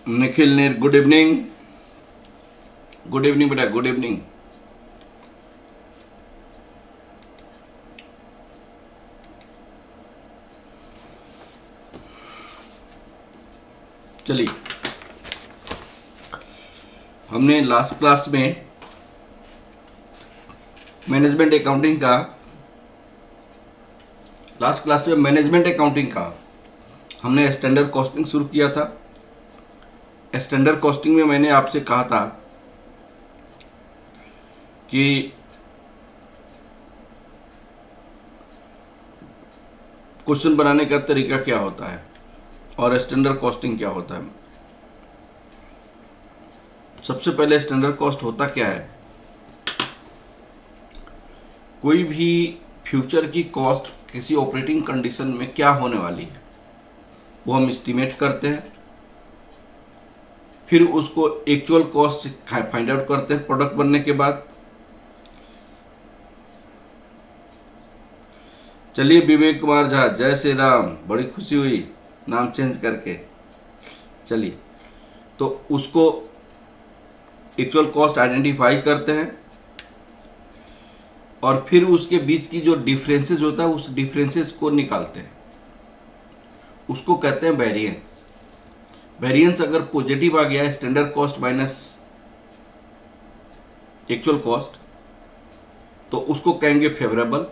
निखिल ने good evening. Good evening बेटा, good evening. चलिए, हमने लास्ट क्लास में मैनेजमेंट अकाउंटिंग का हमने स्टैंडर्ड कॉस्टिंग शुरू किया था। स्टैंडर्ड कॉस्टिंग में मैंने आपसे कहा था कि क्वेश्चन बनाने का तरीका क्या होता है और स्टैंडर्ड कॉस्टिंग क्या होता है। सबसे पहले स्टैंडर्ड कॉस्ट होता क्या है? कोई भी फ्यूचर की कॉस्ट किसी ऑपरेटिंग कंडीशन में क्या होने वाली है वो हम एस्टिमेट करते हैं, फिर उसको एक्चुअल कॉस्ट फाइंड आउट करते हैं प्रोडक्ट बनने के बाद। चलिए, विवेक कुमार झा, जय श्री राम, बड़ी खुशी हुई नाम चेंज करके। चलिए, तो उसको एक्चुअल कॉस्ट आइडेंटिफाई करते हैं और फिर उसके बीच की जो डिफरेंसेस होता है उस डिफरेंसेस को निकालते हैं, उसको कहते हैं वेरिएंस। वेरिएंस अगर पॉजिटिव आ गया है, standard cost minus actual cost, तो उसको कहेंगे फेवरेबल,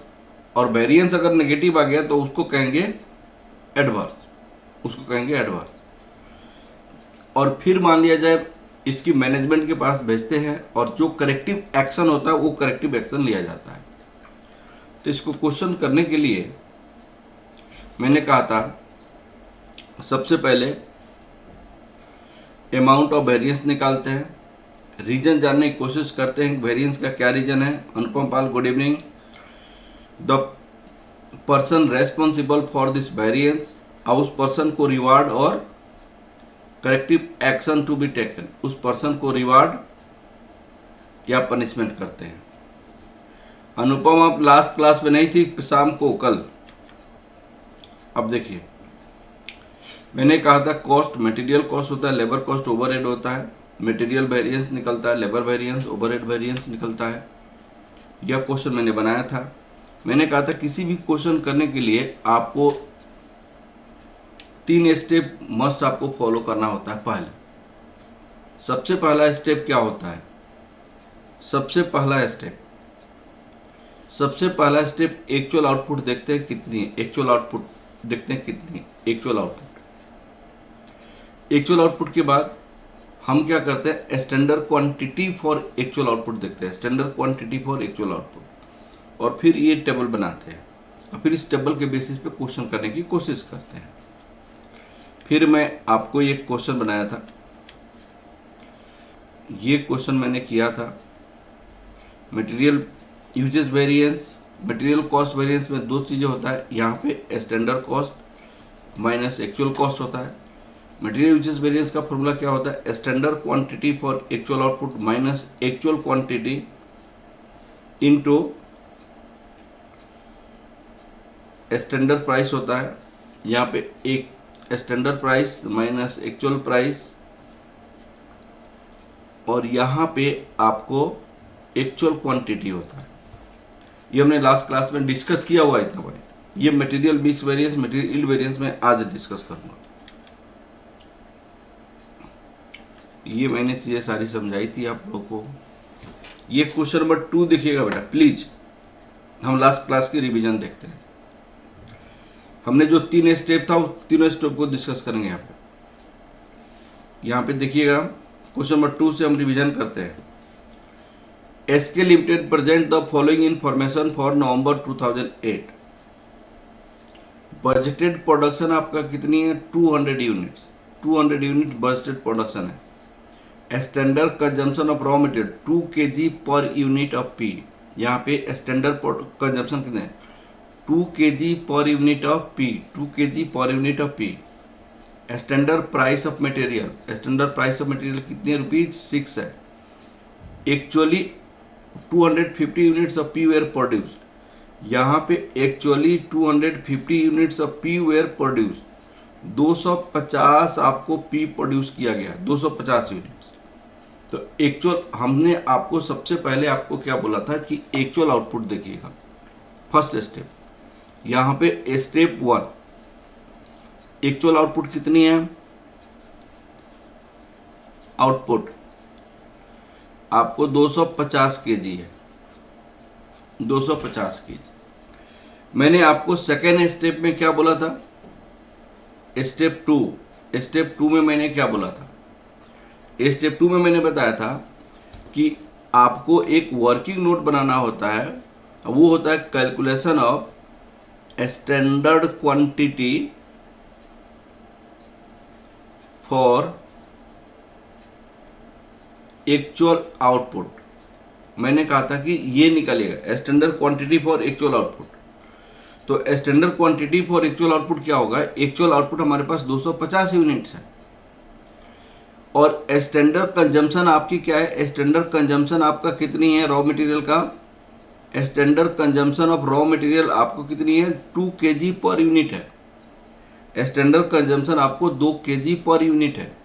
और वेरिएंस अगर नेगेटिव आ गया तो उसको कहेंगे एडवर्स, और फिर मान लिया जाए इसकी मैनेजमेंट के पास भेजते हैं और जो करेक्टिव एक्शन होता है वो करेक्टिव एक्शन लिया जाता है। तो इसको क्वेश्चन करने के लिए मैंने कहा था सबसे पहले अमाउंट ऑफ वेरिएंस निकालते हैं, रीजन जानने की कोशिश करते हैं वेरिएंस का क्या रीजन है। Anupam Pal, good evening. The person responsible for this variance, और उस पर्सन को रिवार्ड और corrective action to be taken, उस पर्सन को रिवार्ड या पनिशमेंट करते हैं। अनुपम, आप लास्ट क्लास में नहीं थी शाम को, कल। अब देखिए, मैंने कहा था कॉस्ट मटेरियल कॉस्ट होता है, लेबर कॉस्ट ओवरहेड होता है, मटेरियल वेरिएंस निकलता है, लेबर वेरिएंस, ओवरहेड वेरिएंस निकलता है। यह क्वेश्चन मैंने बनाया था। मैंने कहा था किसी भी क्वेश्चन करने के लिए आपको 3 स्टेप मस्ट आपको फॉलो करना होता है। सबसे पहला स्टेप क्या होता है? सबसे पहला स्टेप एक्चुअल आउटपुट देखते हैं कितनी है, एक्चुअल आउटपुट के बाद हम क्या करते हैं, standard quantity for actual output देखते हैं, standard quantity for actual output, और फिर ये टेबल बनाते हैं और फिर इस टेबल के बेसिस पे क्वेश्चन करने की कोशिश करते हैं। फिर मैं आपको एक क्वेश्चन बनाया था, ये क्वेश्चन मैंने किया था material usages variance, material cost variance में 2 चीज़ें होता है, यहाँ पे standard cost minus actual cost होता है। मटेरियल यूजेस वेरिएंस का फॉर्मूला क्या होता है? Standard quantity for actual output minus actual quantity into standard price होता है। यहाँ पे एक standard price minus actual price, और यहाँ पे आपको एक्चुअल क्वांटिटी होता है। ये हमने लास्ट क्लास में डिस्कस किया हुआ है इतना भाई। ये material mix variance, material yield variance में आज डिस्कस करूंगा। ये मैंने चीज़ें सारी समझाई थी आप लोगों को। ये क्वेश्चन नंबर 2 देखिएगा बेटा प्लीज। हम लास्ट क्लास की रिवीजन देखते हैं। हमने जो 3 स्टेप था वो तीनों स्टेप को डिस्कस करेंगे यहाँ पे देखिएगा। क्वेश्चन नंबर 2 से हम रिवीजन करते हैं। SK limited present the following information for November 2008। Budgeted production आपका कितनी है? 200 यूनिट्स। 200 यूनिट बजटेड प्रोडक्शन है। Standard consumption of raw material 2 kg per unit of P. यहाँ पे स्टैंडर्ड कंजम्पशन कितने हैं? 2 kg per unit of P, 2 kg per unit of P. Standard price of material, standard price of material कितने rupees? 6 है। Actually 250 units of P were produced. यहाँ पे actually 250 units of P were produced, 250 आपको P produce किया गया, 250 units. तो actual हमने आपको सबसे पहले आपको क्या बोला था कि एक्चुअल आउटपुट देखिएगा। फर्स्ट स्टेप, यहाँ पे स्टेप 1 एक्चुअल आउटपुट कितनी है, आउटपुट आपको 250 केजी है, 250 केजी। मैंने आपको सेकेंड स्टेप में क्या बोला था, स्टेप 2 में मैंने क्या बोला था, स्टेप 2 में मैंने बताया था कि आपको एक वर्किंग नोट बनाना होता है, वो होता है calculation of standard quantity for actual output. मैंने कहा था कि ये निकालेगा standard quantity for actual output. तो standard quantity for actual output क्या होगा, एक्चुअल आउटपुट हमारे पास 250 यूनिट्स है और स्टैंडर्ड कंजम्पशन आपकी क्या है, स्टैंडर्ड कंजम्पशन आपका कितनी है, रॉ मटेरियल का standard consumption of raw material आपको कितनी है, 2 kg पर यूनिट है। स्टैंडर्ड कंजम्पशन आपको 2 kg पर यूनिट है।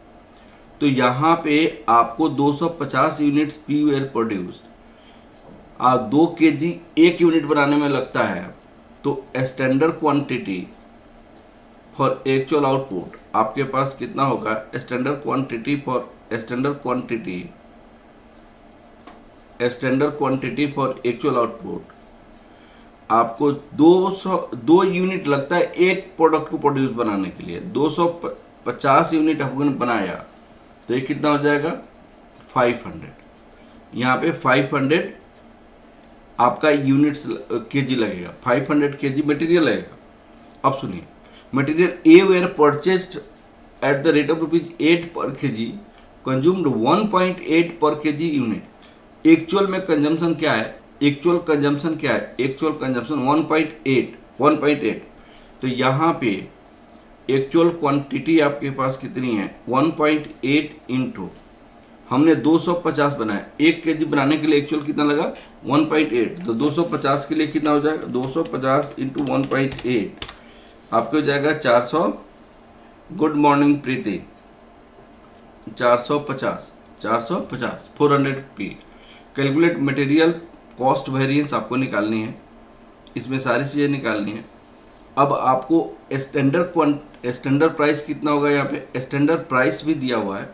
तो यहाँ पे आपको 250 units P were produced, 2 kg एक यूनिट बनाने में लगता है। तो standard quantity for actual output आपके पास कितना होगा, standard quantity for for actual output आपको 2 यूनिट लगता है एक प्रोडक्ट को प्रोड्यूस बनाने के लिए। 250 यूनिट हमने बनाया तो ये कितना हो जाएगा, 500। यहाँ पे 500 आपका यूनिट्स केजी लगेगा, 500 केजी मटेरियल लगेगा। अब सुनिए, material A were purchased at the rate of ₹8 per kg, consumed 1.8 per kg unit. Actual में कंजम्पशन क्या है, एक्चुअल कंजम्पशन 1.8। तो यहाँ पे एक्चुअल क्वांटिटी आपके पास कितनी है, 1.8 इंटू हमने 250 बनाया, 1 केजी बनाने के लिए एक्चुअल कितना लगा, 1.8। तो 250 के लिए कितना हो जाएगा, 250 इंटू 1.8 आपको हो जाएगा 400। गुड मॉर्निंग प्रीति, 450 400 P. Calculate material cost variance आपको निकालनी है, इसमें सारी चीज़ें निकालनी है। अब आपको स्टैंडर्ड प्राइस कितना होगा, यहाँ पे स्टैंडर्ड प्राइस भी दिया हुआ है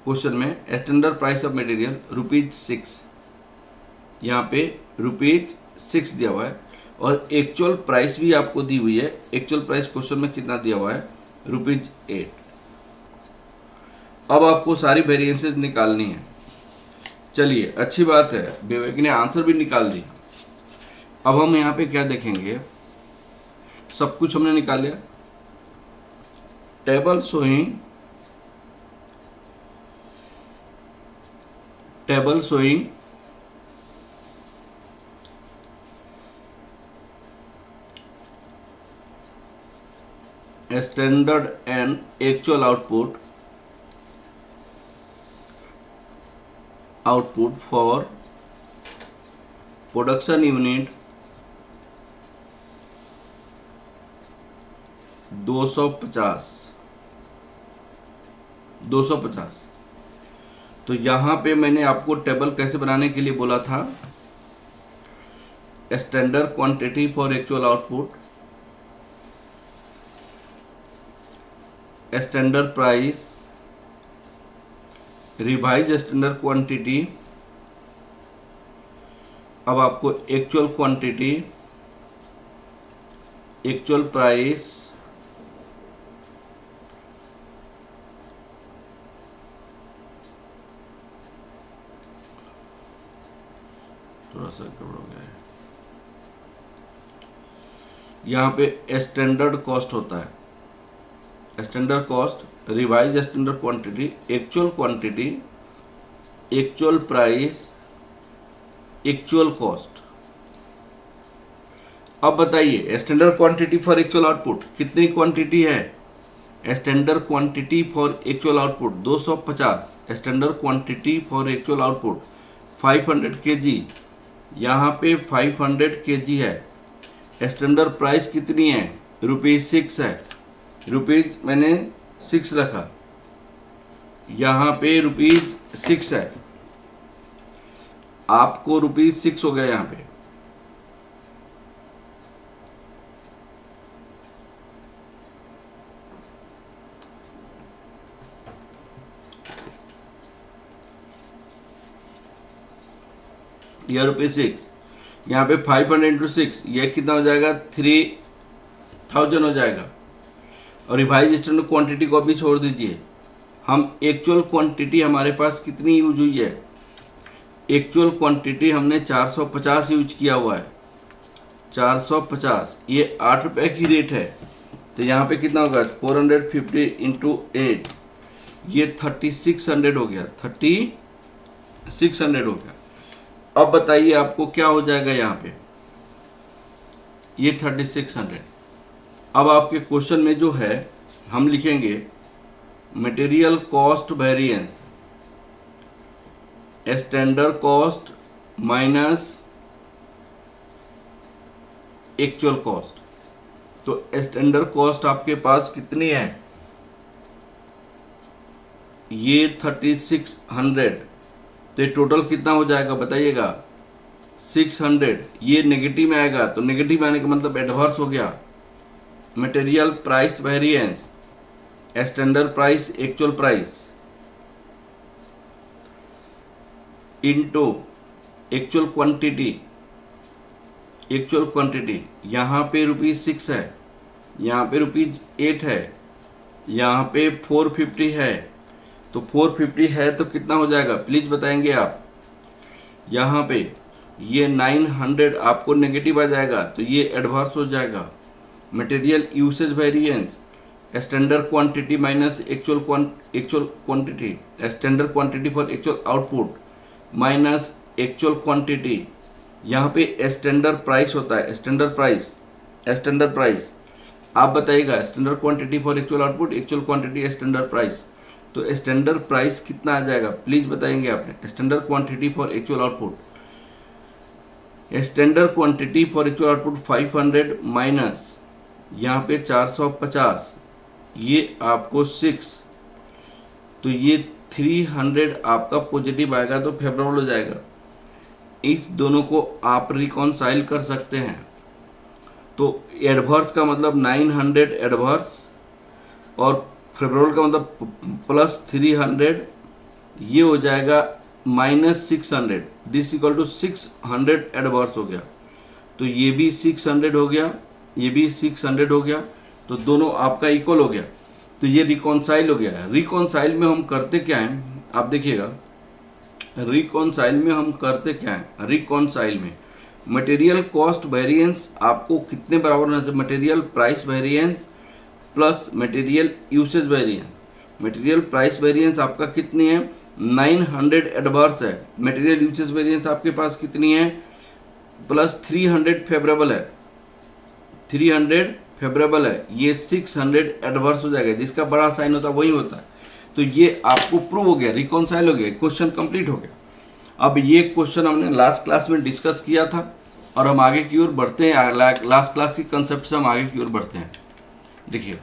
क्वेश्चन में। स्टैंडर्ड प्राइस ऑफ मटेरियल ₹6, यहाँ पे ₹6 दिया हुआ है और एक्चुअल प्राइस भी आपको दी हुई है। एक्चुअल प्राइस क्वेश्चन में कितना दिया हुआ है, ₹8। अब आपको सारी वेरिएंसेस निकालनी है। चलिए अच्छी बात है, विवेक ने आंसर भी निकाल दिया। अब हम यहाँ पे क्या देखेंगे, सब कुछ हमने निकाल लिया। Table showing standard and actual output for production unit 250। तो यहाँ पे मैंने आपको टेबल कैसे बनाने के लिए बोला था, standard quantity for actual output, standard price, revise standard quantity. अब आपको एक्चुअल क्वांटिटी, एक्चुअल प्राइस, थोड़ा सा गड़बड़ हो गया है, यहाँ पे स्टैंडर्ड कॉस्ट होता है, standard cost, revise standard quantity, actual quantity, actual price, actual cost. अब बताइए standard quantity for actual output कितनी क्वांटिटी है, standard quantity for actual output 250, standard quantity for actual output 500 kg, यहाँ पे 500 kg है। Standard price कितनी है, ₹6 है। रुपीज़ मैंने 6 रखा, यहाँ पे रुपीज़ 6 है, आपको रुपीज़ 6 हो गया यहाँ पे। यह ₹6, यहाँ पे 500 इंटू 6, यह कितना हो जाएगा 3000 हो जाएगा। और रिवाइज स्टैंडर्ड क्वांटिटी को भी छोड़ दीजिए, हम एक्चुअल क्वांटिटी हमारे पास कितनी यूज हुई है, एक्चुअल क्वांटिटी हमने 450 यूज किया हुआ है, 450, ये 8 रुपये की रेट है, तो यहाँ पे कितना होगा 450 इंटू 8, ये 3600 हो गया, 3600 हो गया। अब बताइए आपको क्या हो जाएगा यहाँ पे, ये 3600। अब आपके क्वेश्चन में जो है हम लिखेंगे material cost variance, standard cost minus actual cost. तो स्टैंडर्ड कॉस्ट आपके पास कितनी है, ये 3600, तो ये टोटल कितना हो जाएगा बताइएगा 600। ये नेगेटिव में आएगा, तो नेगेटिव आने का मतलब एडवर्स हो गया। Material price variance, standard price actual price into actual quantity, actual quantity यहाँ पे ₹6 है, यहाँ पे ₹8 है, यहाँ पे 450 है, तो 450 है तो कितना हो जाएगा प्लीज़ बताएंगे आप। यहाँ पे ये 900 आपको नेगेटिव आ जाएगा, तो ये एडवर्स हो जाएगा। Material usage variance, standard quantity minus actual quantity, standard quantity for actual output minus actual quantity. यहाँ पे स्टैंडर्ड प्राइस होता है, स्टैंडर्ड प्राइस आप बताइएगा, standard quantity for actual output, actual quantity standard price, तो स्टैंडर्ड प्राइस कितना आ जाएगा please बताएंगे आपने। Standard quantity for actual output, standard quantity for actual output 500 minus यहाँ पे 450, ये आपको 6, तो ये 300 आपका पॉजिटिव आएगा, तो फेवरेबल हो जाएगा। इस दोनों को आप रिकॉन्साइल कर सकते हैं, तो एडवर्स का मतलब 900 एडवर्स और फेवरेबल का मतलब प्लस 300, ये हो जाएगा minus 600, this equal to 600 adverse हो गया, तो ये भी 600 हो गया, ये भी 600 हो गया, तो दोनों आपका इक्वल हो गया, तो ये रिकॉन्साइल हो गया। रिकॉन्साइल में हम करते क्या हैं आप देखिएगा, रिकॉन्साइल में हम करते क्या हैं, रिकॉन्साइल में मटेरियल कॉस्ट वेरिएंस आपको कितने बराबर होना चाहिए, material price variance plus material usage variance. Material price variance आपका कितनी है 900 एडवर्स है, मटेरियल यूसेज वेरिएंस आपके पास कितनी है प्लस 300 फेवरेबल है, 300 फेवरेबल है, ये 600 एडवर्स हो जाएगा, जिसका बड़ा साइन होता है वही होता है। तो ये आपको प्रूव हो गया, रिकॉन्साइल हो गया, क्वेश्चन कंप्लीट हो गया। अब ये क्वेश्चन हमने लास्ट क्लास में डिस्कस किया था और हम आगे की ओर बढ़ते हैं, लास्ट क्लास की कंसेप्ट से हम आगे की ओर बढ़ते हैं। देखिए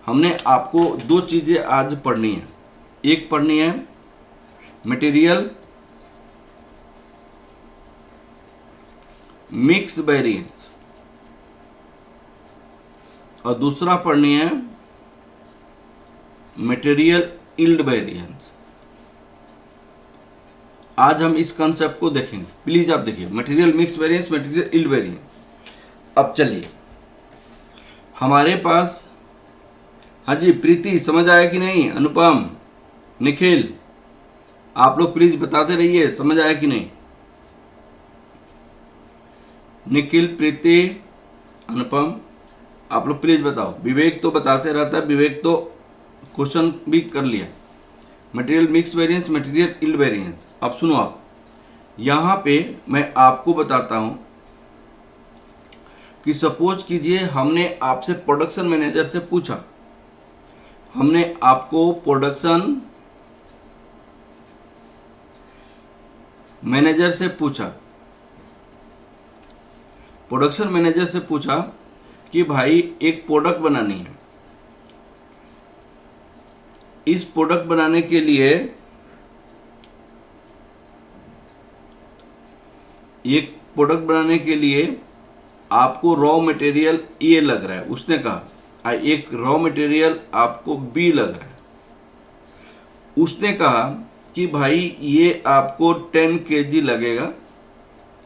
हमने आपको दो चीज़ें आज पढ़नी है, एक पढ़नी है मटेरियल मिक्स वेरिएंस और दूसरा पढ़नी है मटेरियल यील्ड वेरिएंस। आज हम इस कंसेप्ट को देखेंगे, प्लीज आप देखिए material mix variance, material yield variance. अब चलिए हमारे पास, हाँ जी प्रीति समझ आया कि नहीं, अनुपम निखिल आप लोग प्लीज बताते रहिए समझ आया कि नहीं। निखिल प्रीति अनुपम आप लोग प्लीज बताओ, विवेक तो बताते रहता है, विवेक तो क्वेश्चन भी कर लिया। Material mix variance, material yield variance. अब सुनो आप, यहाँ पे मैं आपको बताता हूँ कि सपोज कीजिए हमने आपसे प्रोडक्शन मैनेजर से पूछा, हमने आपको प्रोडक्शन मैनेजर से पूछा, प्रोडक्शन मैनेजर से पूछा कि भाई एक प्रोडक्ट बनानी है, इस प्रोडक्ट बनाने के लिए एक प्रोडक्ट बनाने के लिए आपको रॉ मटेरियल ए लग रहा है, उसने कहा एक रॉ मटेरियल आपको बी लग रहा है। उसने कहा कि भाई ये आपको 10 kg लगेगा,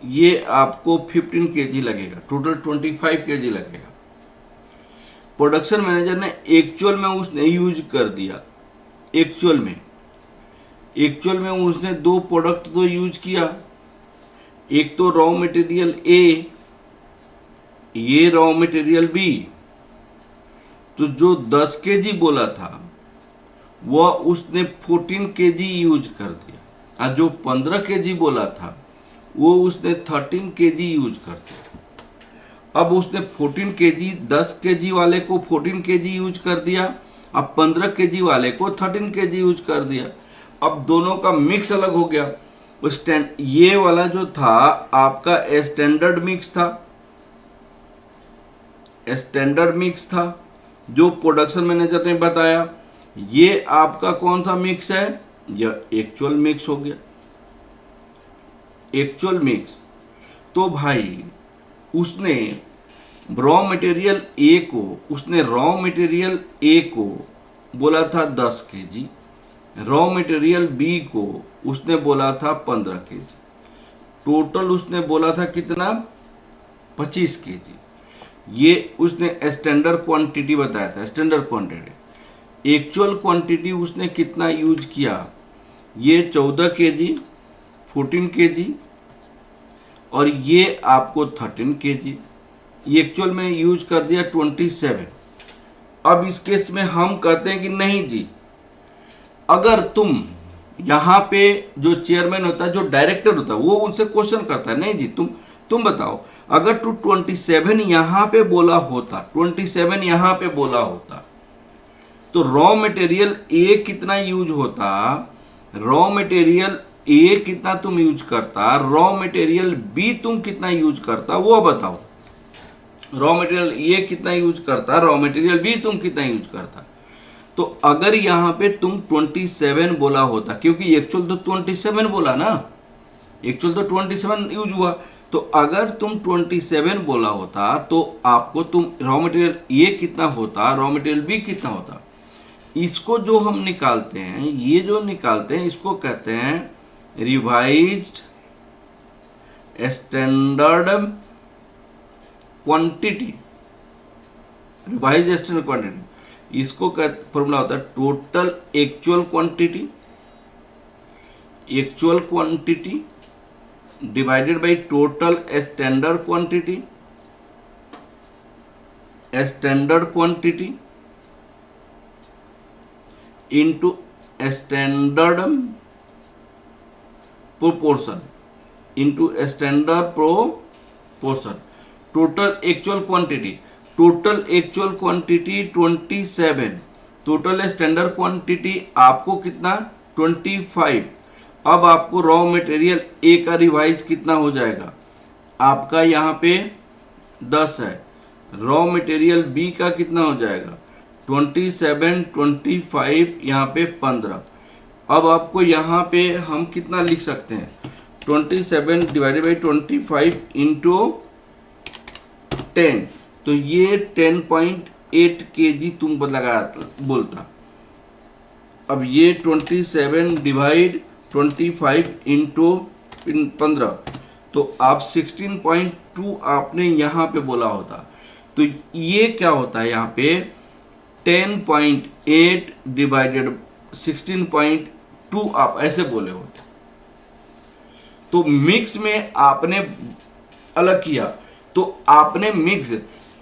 ये आपको 15 kg लगेगा, टोटल 25 kg लगेगा। प्रोडक्शन मैनेजर ने एक्चुअल में उसने यूज कर दिया, एक्चुअल में उसने दो प्रोडक्ट तो यूज किया, एक तो रॉ मटेरियल ए, ये रॉ मटेरियल बी। तो जो 10 kg बोला था वह उसने 14 kg यूज कर दिया, और जो 15 kg बोला था वो उसने 13 kg यूज कर दिया। अब उसने 14 kg 10 kg वाले को 14 kg यूज कर दिया, अब 15 kg वाले को 13 kg यूज कर दिया। अब दोनों का मिक्स अलग हो गया। ये वाला जो था आपका स्टैंडर्ड मिक्स था जो प्रोडक्शन मैनेजर ने बताया। ये आपका कौन सा मिक्स है? यह एक्चुअल मिक्स हो गया, एक्चुअल मिक्स। तो भाई उसने रॉ मटेरियल ए को बोला था 10 kg, रॉ मटेरियल बी को उसने बोला था 15 kg, टोटल उसने बोला था कितना? 25 kg। ये उसने स्टैंडर्ड क्वांटिटी बताया था, स्टैंडर्ड क्वांटिटी। एक्चुअल क्वांटिटी उसने कितना यूज किया? ये 14 kg, 14 kg और ये आपको 13 kg। ये एक्चुअल में यूज कर दिया 27। अब इस केस में हम कहते हैं कि नहीं जी, अगर तुम यहाँ पे जो चेयरमैन होता है, जो डायरेक्टर होता है, वो उनसे क्वेश्चन करता है, नहीं जी तुम बताओ, अगर तू 27 यहाँ पे बोला होता, 27 यहाँ पे बोला होता तो रॉ मटेरियल ए कितना यूज होता, रॉ मटेरियल ए कितना तुम यूज करता, रॉ मटेरियल बी तुम कितना यूज करता, वो बताओ। रॉ मटेरियल ए कितना यूज करता, रॉ मटेरियल बी तुम कितना यूज करता। तो अगर यहाँ पे तुम 27 बोला होता, क्योंकि एक्चुअल तो 27 बोला ना, एक्चुअल तो 27 यूज हुआ, तो अगर तुम 27 बोला होता तो आपको तुम रॉ मटेरियल ए कितना होता, रॉ मटेरियल बी कितना होता। इसको जो हम निकालते हैं, ये जो निकालते हैं, इसको कहते हैं revised standard quantity. Revised standard quantity, इसको फॉर्मूला होता है total actual quantity divided by total standard quantity into standard proportion total actual quantity 27, total standard quantity आपको कितना 25। अब आपको रॉ मटेरियल ए का रिवाइज कितना हो जाएगा, आपका यहाँ पे 10 है, रॉ मटेरियल बी का कितना हो जाएगा 27, 25, यहाँ पे 15। अब आपको यहाँ पे हम कितना लिख सकते हैं, 27 डिवाइडेड बाई 25 इंटू 10, तो ये 10.8 kg तुम बोलता। अब ये 27 डिवाइड 25 इंटू 15, तो आप 16.2 आपने यहाँ पे बोला होता। तो ये क्या होता है यहाँ पे 10.8 डिवाइडेड 16.2 आप ऐसे बोले होते। तो मिक्स में आपने अलग किया, तो आपने मिक्स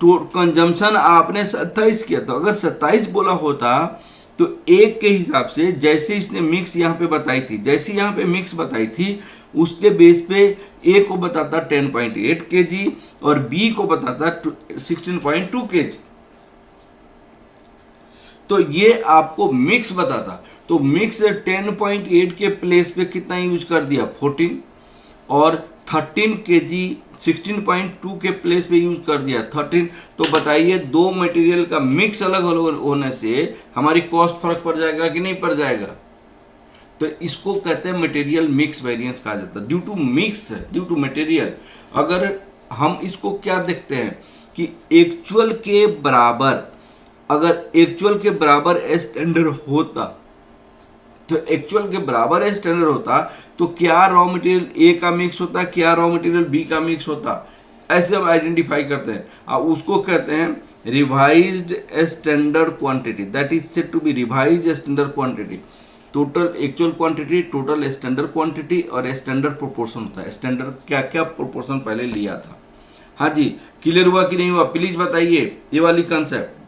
कंजम्पशन आपने 27 किया। तो अगर 27 बोला होता तो एक के हिसाब से, जैसे इसने मिक्स यहाँ पे बताई थी, जैसे यहाँ पे मिक्स बताई थी, उसके बेस पे ए को बताता 10.8 kg और बी को बताता 16.2 kg। तो ये आपको मिक्स बताता। तो मिक्स 10.8 के प्लेस पे कितना यूज कर दिया 14, और 13 kg 16.2 के प्लेस पे यूज कर दिया 13। तो बताइए दो मटेरियल का मिक्स अलग अलग होने से हमारी कॉस्ट फर्क पड़ जाएगा कि नहीं पड़ जाएगा? तो इसको कहते हैं मटेरियल मिक्स वेरिएंस कहा जाता है, ड्यू टू मटेरियल। अगर हम इसको क्या देखते हैं कि एक्चुअल के बराबर, अगर एक्चुअल के बराबर स्टैंडर्ड होता, तो एक्चुअल के बराबर स्टैंडर्ड होता तो क्या रॉ मटेरियल ए का मिक्स होता, क्या रॉ मटेरियल बी का मिक्स होता, ऐसे हम आइडेंटिफाई करते हैं। और उसको कहते हैं revised standard quantity, that is said to be revised standard quantity. Total actual quantity, total standard quantity और स्टैंडर्ड प्रोपोर्शन होता है, स्टैंडर्ड क्या क्या प्रोपोर्शन पहले लिया था। हाँ जी, क्लियर हुआ कि नहीं हुआ? प्लीज बताइए ये वाली कंसेप्ट।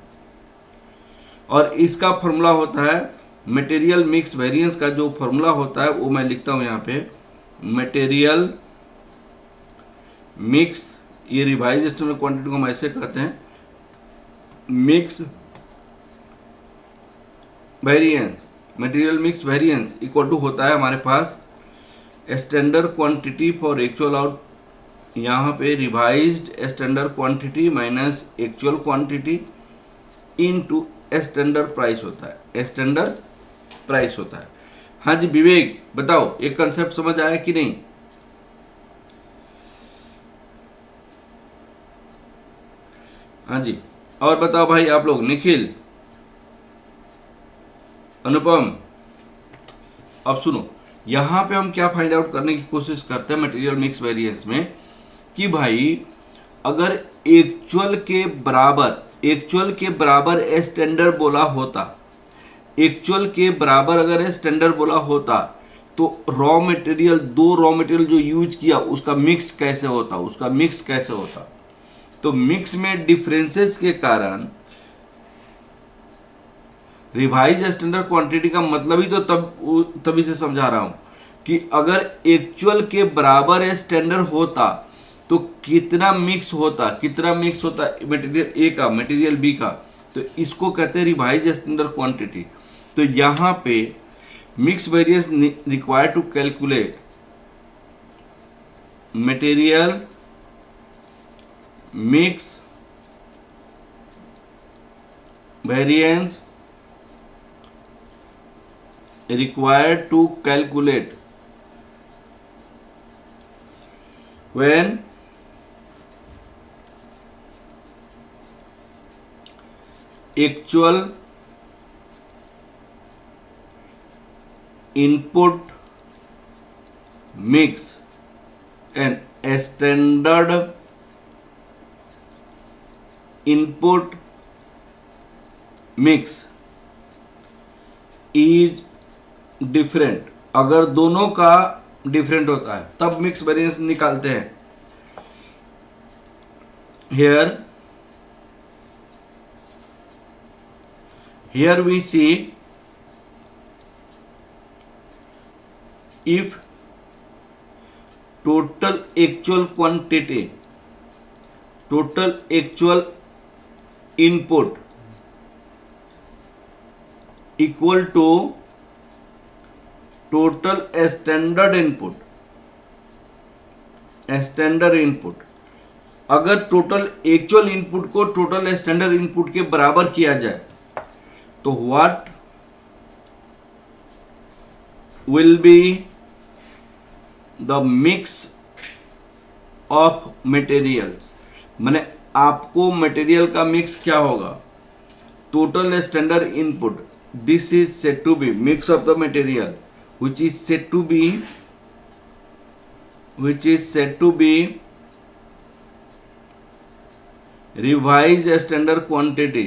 और इसका फॉर्मूला होता है मटेरियल मिक्स वेरिएंस का, जो फॉर्मूला होता है वो मैं लिखता हूं यहाँ पे, मटेरियल मिक्स, ये रिवाइज स्टैंडर्ड क्वांटिटी को हम ऐसे कहते हैं, mix variance, material mix variance equal to होता है हमारे पास standard quantity for actual out, यहाँ पे revised standard quantity minus actual quantity into standard price होता है, स्टैंडर्ड प्राइस होता है। हाँ जी विवेक बताओ, ये कंसेप्ट समझ आया कि नहीं? हाँ जी, और बताओ भाई आप लोग, निखिल, अनुपम। अब सुनो, यहां पे हम क्या फाइंड आउट करने की कोशिश करते हैं मटेरियल मिक्स वेरिएंस में कि भाई अगर एक्चुअल के बराबर स्टैंडर्ड बोला होता, एक्चुअल के बराबर अगर स्टैंडर्ड बोला होता तो रॉ मटेरियल, दो रॉ मटेरियल जो यूज किया उसका मिक्स कैसे होता, तो मिक्स में डिफरेंसेस के कारण रिवाइज स्टैंडर्ड क्वांटिटी का मतलब ही तो तभी से समझा रहा हूं कि अगर एक्चुअल के बराबर स्टैंडर्ड होता तो कितना मिक्स होता मटेरियल ए का मटेरियल बी का, तो इसको कहते हैं रिवाइज स्टैंडर्ड क्वांटिटी। तो यहां पे mix variance required to calculate material mix variance required to calculate when actual input mix and standard input mix is different. अगर दोनों का डिफरेंट होता है तब मिक्स वेरिएंस निकालते हैं। here we see if total actual quantity, total actual input equal to total standard input, अगर total actual input को टोटल स्टैंडर्ड इनपुट के बराबर किया जाए तो what will be the mix of materials, माने आपको मटेरियल का मिक्स क्या होगा, total standard input, this is said to be mix of the material which is said to be revised standard quantity।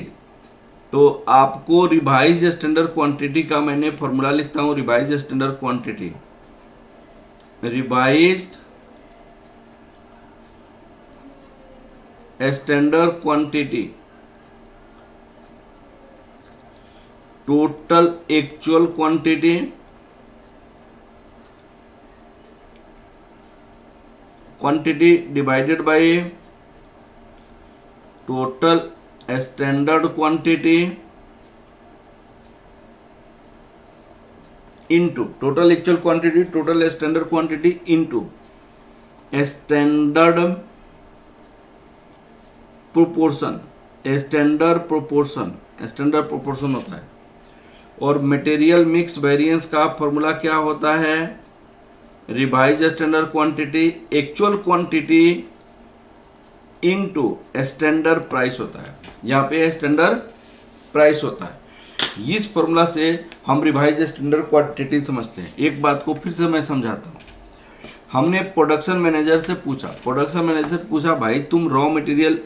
तो आपको रिवाइज स्टैंडर्ड क्वांटिटी का मैंने formula लिखता हूं, revise standard quantity, revised standard quantity total actual quantity divided by total standard quantity into total actual quantity, total standard quantity into standard proportion, standard proportion होता है। और material mix variance का formula क्या होता है? Revise standard quantity actual quantity into standard price होता है। यहाँ पे स्टैंडर्ड प्राइस होता है। इस फॉर्मूला से हम रिवाइज स्टैंडर्ड क्वांटिटी समझते हैं। एक बात को फिर से मैं समझाता हूँ। हमने प्रोडक्शन मैनेजर से पूछा भाई तुम रॉ मटेरियल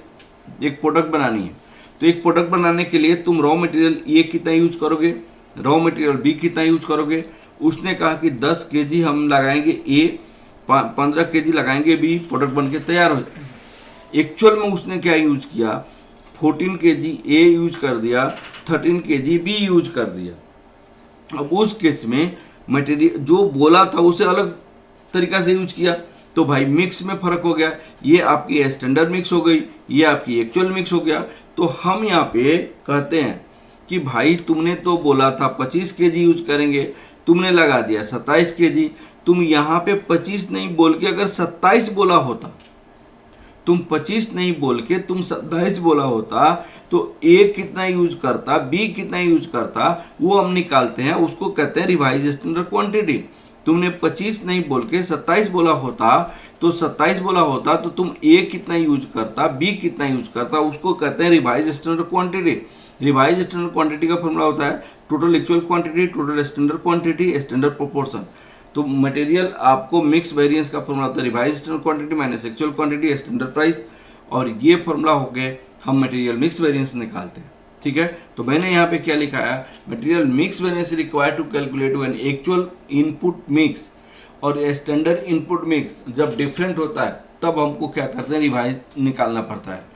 एक प्रोडक्ट बनानी है, तो एक प्रोडक्ट बनाने के लिए तुम रॉ मटेरियल ए कितना यूज करोगे, रॉ मटेरियल बी कितना यूज करोगे। उसने कहा कि 10 केजी हम लगाएंगे ए, 15 केजी लगाएंगे बी, प्रोडक्ट बन के तैयार हो जाएगा। एक्चुअल में उसने क्या यूज किया? 14 केजी ए यूज कर दिया, 13 केजी बी यूज कर दिया। अब उस केस में मटेरियल जो बोला था उसे अलग तरीका से यूज किया, तो भाई मिक्स में फर्क हो गया। ये आपकी स्टैंडर्ड मिक्स हो गई, ये आपकी एक्चुअल मिक्स हो गया। तो हम यहाँ पे कहते हैं कि भाई तुमने तो बोला था 25 केजी यूज करेंगे, तुमने लगा दिया 27 केजी। तुम यहाँ पे 25 नहीं बोल के अगर 27 बोला होता, तुम 25 नहीं बोल के तुम 27 बोला होता, तो ए कितना यूज करता, बी कितना यूज करता, वो हम निकालते हैं, उसको कहते हैं रिवाइज स्टैंडर्ड क्वांटिटी। तुमने 25 नहीं बोल के 27 बोला होता, तो 27 बोला होता तो तुम ए कितना यूज करता, बी कितना यूज करता, उसको कहते हैं revise standard quantity. Revise standard quantity का फॉर्मूला होता है total actual quantity, total standard quantity, standard proportion. तो मटेरियल आपको मिक्स वेरिएंस का फॉर्मूला होता है revise standard quantity minus actual quantity, standard price. और ये फॉर्मूला हो गए हम मटेरियल मिक्स वेरिएंस निकालते हैं। ठीक है, तो मैंने यहाँ पे क्या लिखा है? Material mix variance required to calculate when actual input mix और स्टैंडर्ड इनपुट मिक्स जब डिफरेंट होता है तब हमको क्या करते हैं? रिवाइज निकालना पड़ता है।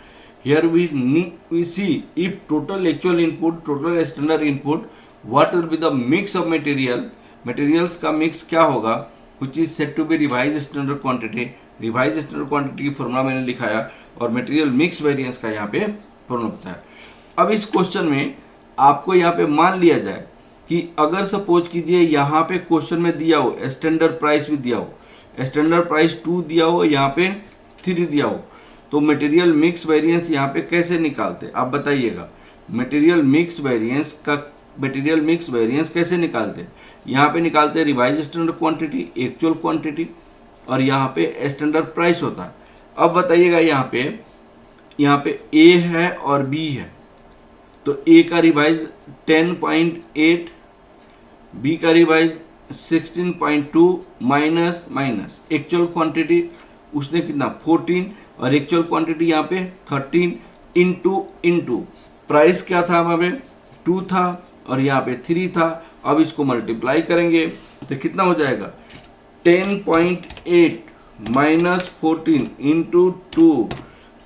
Here we see if total actual input, total standard input, what will be the mix of materials का मिक्स क्या होगा, which is set to be revise standard quantity. Revise standard quantity की फॉर्मूला मैंने लिखाया और मटेरियल मिक्स वेरिएंस का यहाँ पे फॉर्मूला बताया। अब इस क्वेश्चन में आपको यहाँ पे मान लिया जाए कि अगर सपोज कीजिए यहाँ पे क्वेश्चन में दिया हो स्टैंडर्ड प्राइस भी दिया हो, स्टैंडर्ड प्राइस 2 दिया हो, यहाँ पे 3 दिया हो, तो मटेरियल मिक्स वेरिएंस यहाँ पे कैसे निकालते आप बताइएगा? मटेरियल मिक्स वेरिएंस कैसे निकालते? यहाँ पे निकालते हैं revise standard quantity, actual quantity, और यहाँ पे स्टैंडर्ड प्राइस होता है। अब बताइएगा यहाँ पे ए है और बी है, तो ए का रिवाइज 10.8, बी का रिवाइज 16.2 माइनस एक्चुअल क्वांटिटी उसने कितना 14 और एक्चुअल क्वांटिटी यहाँ पे 13 इंटू प्राइस क्या था हमारे 2 था और यहाँ पे 3 था। अब इसको मल्टीप्लाई करेंगे तो कितना हो जाएगा? 10.8 माइनस 14 इंटू 2,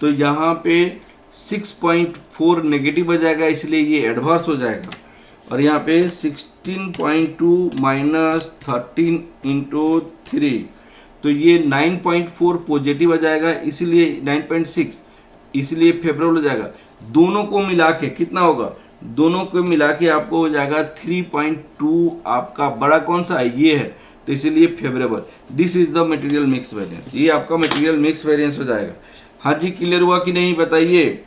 तो यहाँ पे 6.4 नेगेटिव हो जाएगा, इसलिए ये एडवर्स हो जाएगा। और यहाँ पे 16.2 माइनस 13 इंटू 3, तो ये 9.4 पॉजिटिव हो जाएगा, इसलिए 9.6 इसलिए फेवरेबल हो जाएगा। दोनों को मिला के कितना होगा? दोनों को मिला के आपको हो जाएगा 3.2। आपका बड़ा कौन सा है? ये है, तो इसीलिए favourable. This is the material mix variance. ये आपका मटेरियल मिक्स वेरिएंस हो जाएगा। हाँ जी, क्लियर हुआ कि नहीं बताइए?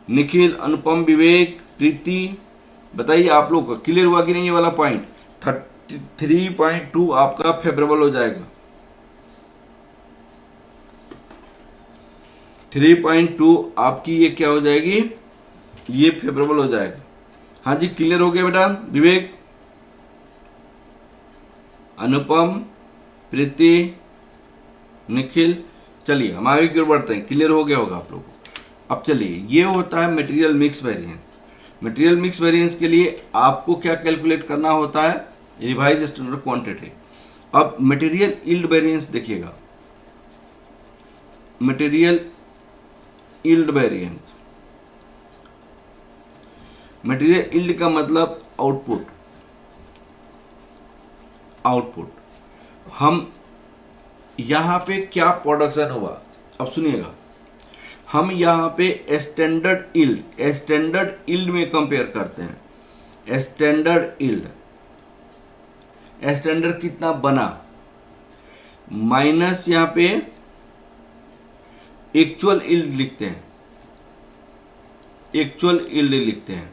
निखिल, अनुपम, विवेक, प्रीति, बताइए आप लोग का क्लियर हुआ कि नहीं? ये वाला पॉइंट 3.2 आपका फेवरेबल हो जाएगा। 3.2 आपकी ये क्या हो जाएगी? ये फेवरेबल हो जाएगा। हाँ जी, क्लियर हो गया बेटा? विवेक, अनुपम, प्रीति, निखिल, चलिए हम आगे की ओर बढ़ते हैं। क्लियर हो गया होगा आप लोगों को। अब चलिए, ये होता है material mix variance. Material mix variance के लिए आपको क्या कैलकुलेट करना होता है? Revise standard quantity. अब मटेरियल यील्ड वेरिएंस देखिएगा, material yield variance. Material yield का मतलब आउटपुट। हम यहाँ पे क्या प्रोडक्शन हुआ, अब सुनिएगा। हम यहाँ पे स्टैंडर्ड यील्ड में कंपेयर करते हैं। स्टैंडर्ड कितना बना माइनस यहाँ पे एक्चुअल यील्ड लिखते हैं। एक्चुअल यील्ड लिखते हैं।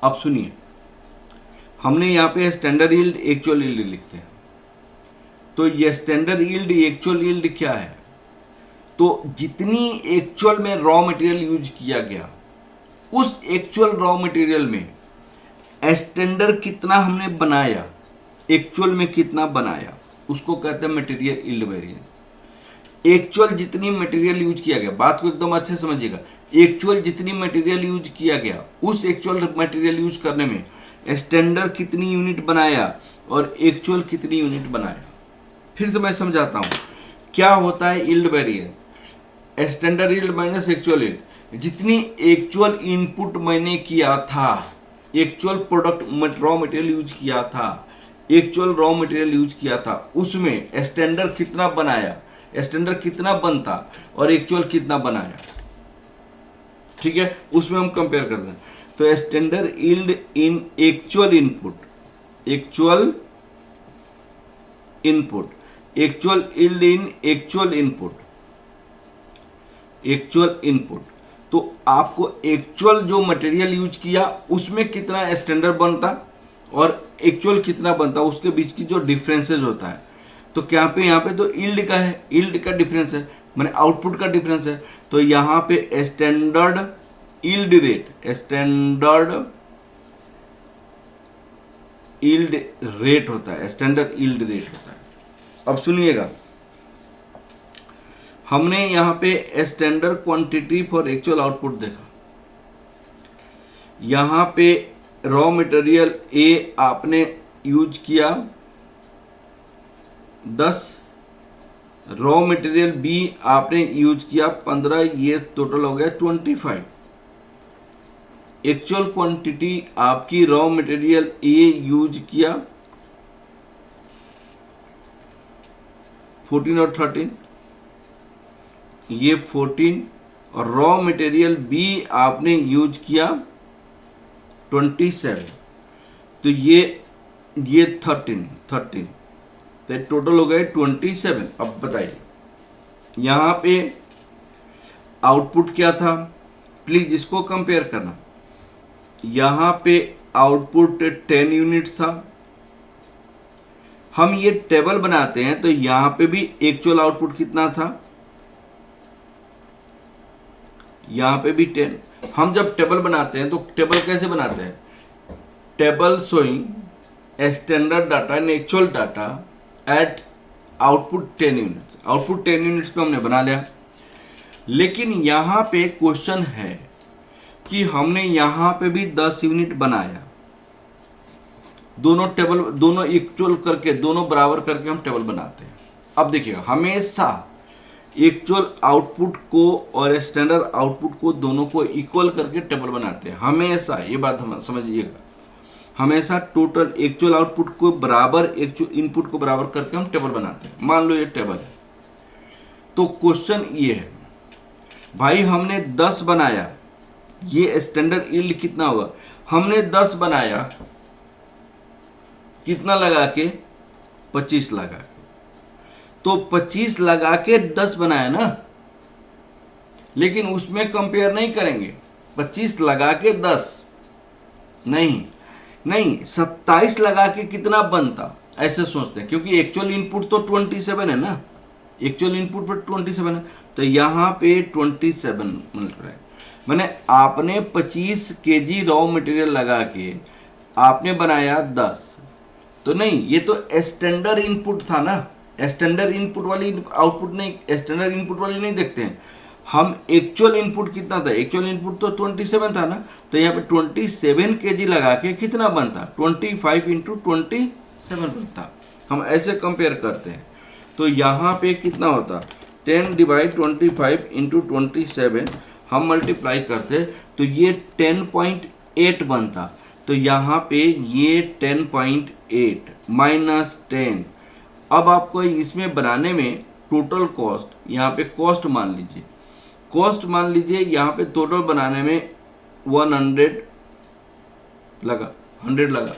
अब सुनिए, हमने यहाँ पे स्टैंडर्ड यील्ड, एक्चुअल यील्ड लिखते हैं। तो ये स्टैंडर्ड यील्ड, एक्चुअल यील्ड क्या है? तो जितनी एक्चुअल में रॉ मटेरियल यूज किया गया, उस एक्चुअल रॉ मटेरियल में स्टैंडर्ड कितना हमने बनाया, एक्चुअल में कितना बनाया, उसको कहते हैं मटेरियल यील्ड वेरिएंस। एक्चुअल जितनी मटेरियल यूज किया गया, बात को एकदम अच्छे समझिएगा, एक्चुअल जितनी मटेरियल यूज किया गया, उस एक्चुअल मटेरियल यूज करने में स्टैंडर्ड कितनी यूनिट बनाया और एक्चुअल कितनी यूनिट बनाया। फिर से मैं समझाता हूँ क्या होता है yield variance. Standard yield minus actual yield, जितनी एक्चुअल इनपुट मैंने किया था, actual product raw material use किया था, एक्चुअल रॉ मटेरियल यूज किया था, उसमें स्टैंडर्ड कितना बनाया, स्टैंडर्ड कितना बनता और एक्चुअल कितना बनाया। ठीक है, उसमें हम कंपेयर करते हैं। तो standard yield in actual input, actual input, actual yield in actual input, actual input. तो आपको एक्चुअल जो मटेरियल यूज किया उसमें कितना स्टैंडर्ड बनता और एक्चुअल कितना बनता, उसके बीच की जो डिफरेंसेस होता है। तो क्या पे यहाँ पे तो यील्ड का है, यील्ड का डिफरेंस है, माने आउटपुट का डिफरेंस है। तो यहाँ पे standard yield rate, standard yield rate होता है, स्टैंडर्ड यील्ड रेट होता है। अब सुनिएगा, हमने यहाँ पे standard quantity for actual output देखा। यहाँ पे रॉ मटेरियल ए आपने यूज किया 10, रॉ मटेरियल बी आपने यूज किया 15, ये टोटल हो गया 25। एक्चुअल क्वांटिटी आपकी रॉ मटेरियल ए यूज किया 14 और 13, ये 14, और रॉ मटेरियल बी आपने यूज किया 27, तो ये 13, तो टोटल हो गए 27। अब बताइए यहाँ पे आउटपुट क्या था, प्लीज इसको कंपेयर करना। यहाँ पे आउटपुट 10 यूनिट्स था। हम ये टेबल बनाते हैं तो यहाँ पे भी एक्चुअल आउटपुट कितना था, यहाँ पे भी 10। हम जब टेबल बनाते हैं तो टेबल कैसे बनाते हैं, table showing standard data and actual data at output 10 units. Output 10 units पे हमने बना लिया। लेकिन यहाँ पे क्वेश्चन है कि हमने यहाँ पे भी 10 यूनिट बनाया, दोनों टेबल, दोनों इक्वल करके, दोनों बराबर करके हम टेबल बनाते हैं। अब देखिएगा, हमेशा एक्चुअल आउटपुट को और स्टैंडर्ड आउटपुट को दोनों को इक्वल करके टेबल बनाते हैं। हमेशा ये बात हम समझिएगा, हमेशा टोटल एक्चुअल आउटपुट को बराबर, एक्चुअल इनपुट को बराबर करके हम टेबल बनाते हैं। मान लो ये टेबल है, तो क्वेश्चन ये है भाई, हमने 10 बनाया, ये स्टैंडर्ड यील्ड कितना होगा, हमने 10 बनाया, कितना लगा के, 25 लगा के, तो 25 लगा के 10 बनाया ना, लेकिन उसमें कंपेयर नहीं करेंगे 25 लगा के 10, नहीं 27 लगा के कितना बनता, ऐसे सोचते हैं, क्योंकि एक्चुअल इनपुट तो 27 है ना, एक्चुअल इनपुट पर 27 है, तो यहाँ पे 27 मल्टीप्लाई, मैंने आपने 25 kg रॉ मटेरियल लगा के आपने बनाया 10, तो नहीं, ये तो स्टैंडर्ड इनपुट था ना, स्टैंडर्ड इनपुट वाली आउटपुट नहीं, स्टैंडर्ड इनपुट वाली नहीं देखते हैं हम। एक्चुअल इनपुट कितना था, एक्चुअल इनपुट तो 27 था ना, तो यहाँ पे 27 kg लगा के कितना बनता, 25 इंटू 27 बनता। हम ऐसे कंपेयर करते हैं, तो यहाँ पे कितना होता, 10 डिवाइड 25 इंटू 27 हम मल्टीप्लाई करते तो ये 10.8 बनता। तो यहाँ पे ये 10.8 माइनस 10। अब आपको इसमें बनाने में टोटल कॉस्ट, यहाँ पे कॉस्ट मान लीजिए, कॉस्ट मान लीजिए, यहाँ पे टोटल बनाने में 100 लगा, 100 लगा,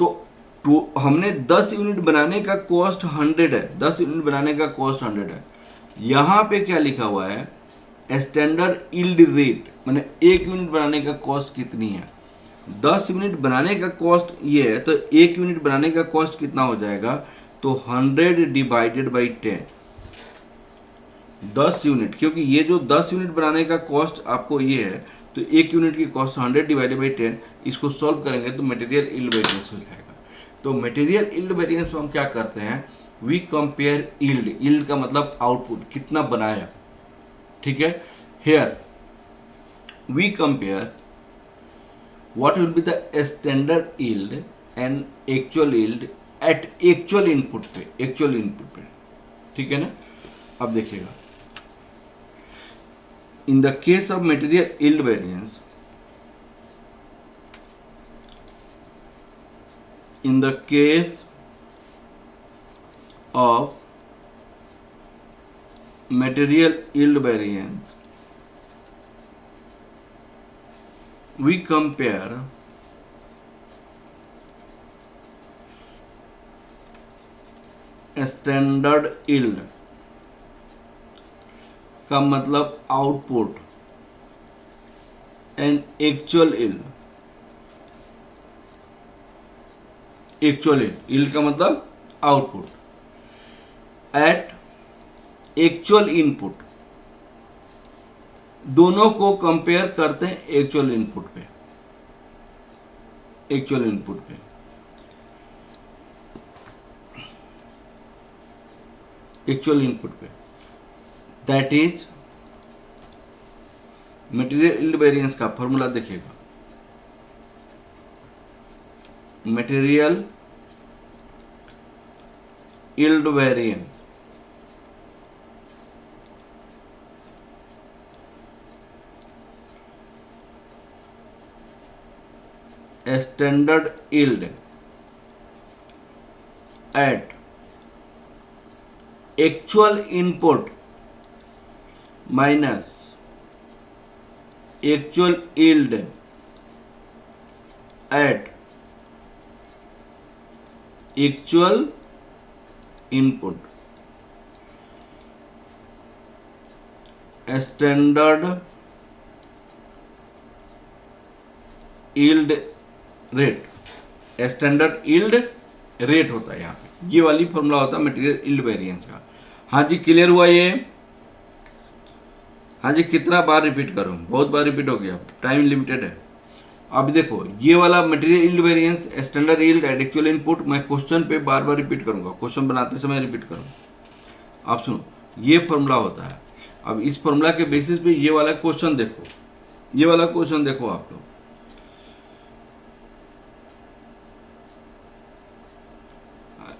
तो हमने 10 यूनिट बनाने का कॉस्ट 100 है, 10 यूनिट बनाने का कॉस्ट 100 है। यहाँ पे क्या लिखा हुआ है, स्टैंडर्ड यील्ड रेट मैंने 1 यूनिट बनाने का कॉस्ट कितनी है। 10 यूनिट बनाने का कॉस्ट ये है, तो 1 यूनिट बनाने का कॉस्ट कितना हो जाएगा, तो 100 डिवाइडेड बाई 10। 10 यूनिट, क्योंकि ये जो 10 यूनिट बनाने का कॉस्ट आपको ये है, तो 1 यूनिट की कॉस्ट 100 डिवाइडेड बाई 10। इसको सॉल्व करेंगे तो मटेरियल यील्ड वेरिएंस हो जाएगा। तो मटेरियल यील्ड वेरिएंस में हम क्या करते हैं, वी कंपेयर यील्ड। यील्ड का मतलब आउटपुट, कितना बनाया, ठीक है। Here we compare what will be the standard yield and actual yield at actual input पे, ठीक है ना। अब देखिएगा, in the case of material yield variance, in the case of material yield variance, we compare standard yield का मतलब output and actual yield. Actual yield का मतलब आउटपुट एट एक्चुअल इनपुट, दोनों को कंपेयर करते हैं एक्चुअल इनपुट पे। Actual input पे एक्चुअल इनपुट पे that is material yield variance का फॉर्मूला देखिएगा। Material yield variance standard yield at actual input minus actual yield at actual input, standard yield rate. Standard yield rate होता है यहाँ पे, ये वाली फॉर्मूला होता है मटेरियल यील्ड वेरिएंस का। हाँ जी, क्लियर हुआ ये? हाँ जी, कितना बार रिपीट करूँ? बहुत बार रिपीट हो गया, टाइम लिमिटेड है। अब देखो, ये वाला material yield variance, standard yield at actual input, मैं क्वेश्चन पे बार बार रिपीट करूँगा, क्वेश्चन बनाते समय रिपीट करूँगा। आप सुनो, ये फॉर्मूला होता है। अब इस फॉर्मूला के बेसिस पे ये वाला क्वेश्चन देखो, ये वाला क्वेश्चन देखो आप लोग।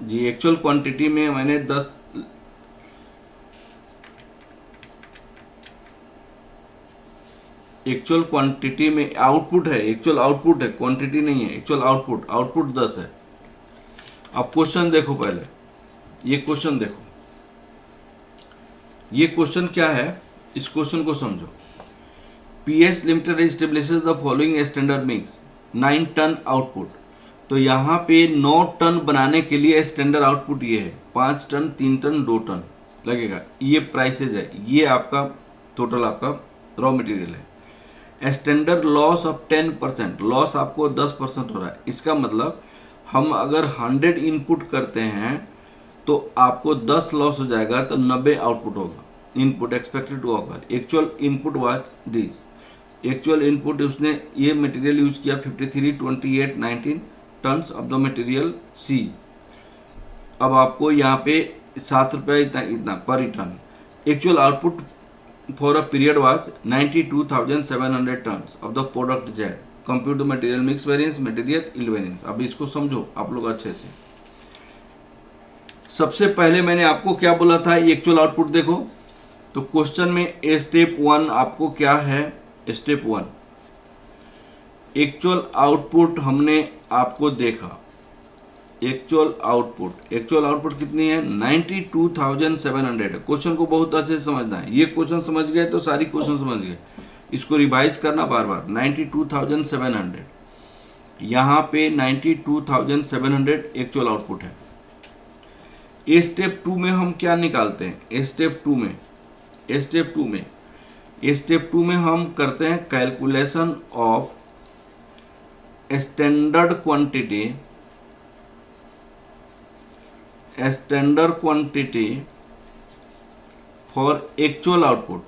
जी, एक्चुअल क्वांटिटी में मैंने 10 एक्चुअल क्वांटिटी में आउटपुट है, एक्चुअल आउटपुट है, क्वांटिटी नहीं है। एक्चुअल आउटपुट 10 है। अब क्वेश्चन देखो, पहले ये क्वेश्चन देखो। ये क्वेश्चन क्या है, इस क्वेश्चन को समझो। PS limited establishes the following standard mix 9 ton output. तो यहाँ पे 9 टन बनाने के लिए स्टैंडर्ड आउटपुट ये है, 5 टन, 3 टन, 2 टन लगेगा। ये प्राइसेज है, ये आपका टोटल आपका रॉ मटेरियल है। स्टैंडर्ड लॉस ऑफ 10%, लॉस आपको 10% हो रहा है। इसका मतलब हम अगर 100 इनपुट करते हैं तो आपको 10 लॉस हो जाएगा, तो 90 आउटपुट होगा। Input expected to occur, actual input was this. Actual input उसने ये मटेरियल यूज किया 53, 28, 19 tons of the material C. अब आपको यहाँ पे 7 रुपये इतना पर टन। Actual output for a period was 92,700 tons of the product Z. Compute the material mix variance, material yield variance. अब इसको समझो आप लोग अच्छे से। सबसे पहले मैंने आपको क्या बोला था, ये एक्चुअल आउटपुट देखो। तो क्वेश्चन में स्टेप 1 आपको क्या है, स्टेप 1 एक्चुअल आउटपुट हमने आपको देखा। एक्चुअल आउटपुट कितनी है, 92,700 है। क्वेश्चन को बहुत अच्छे से समझना है। ये क्वेश्चन समझ गए तो सारी क्वेश्चन समझ गए। इसको रिवाइज करना बार बार। 92,700 यहाँ पे 92,700 एक्चुअल आउटपुट है। स्टेप 2 में हम क्या निकालते हैं, स्टेप 2 में स्टेप 2 में हम करते हैं calculation of standard quantity for actual output.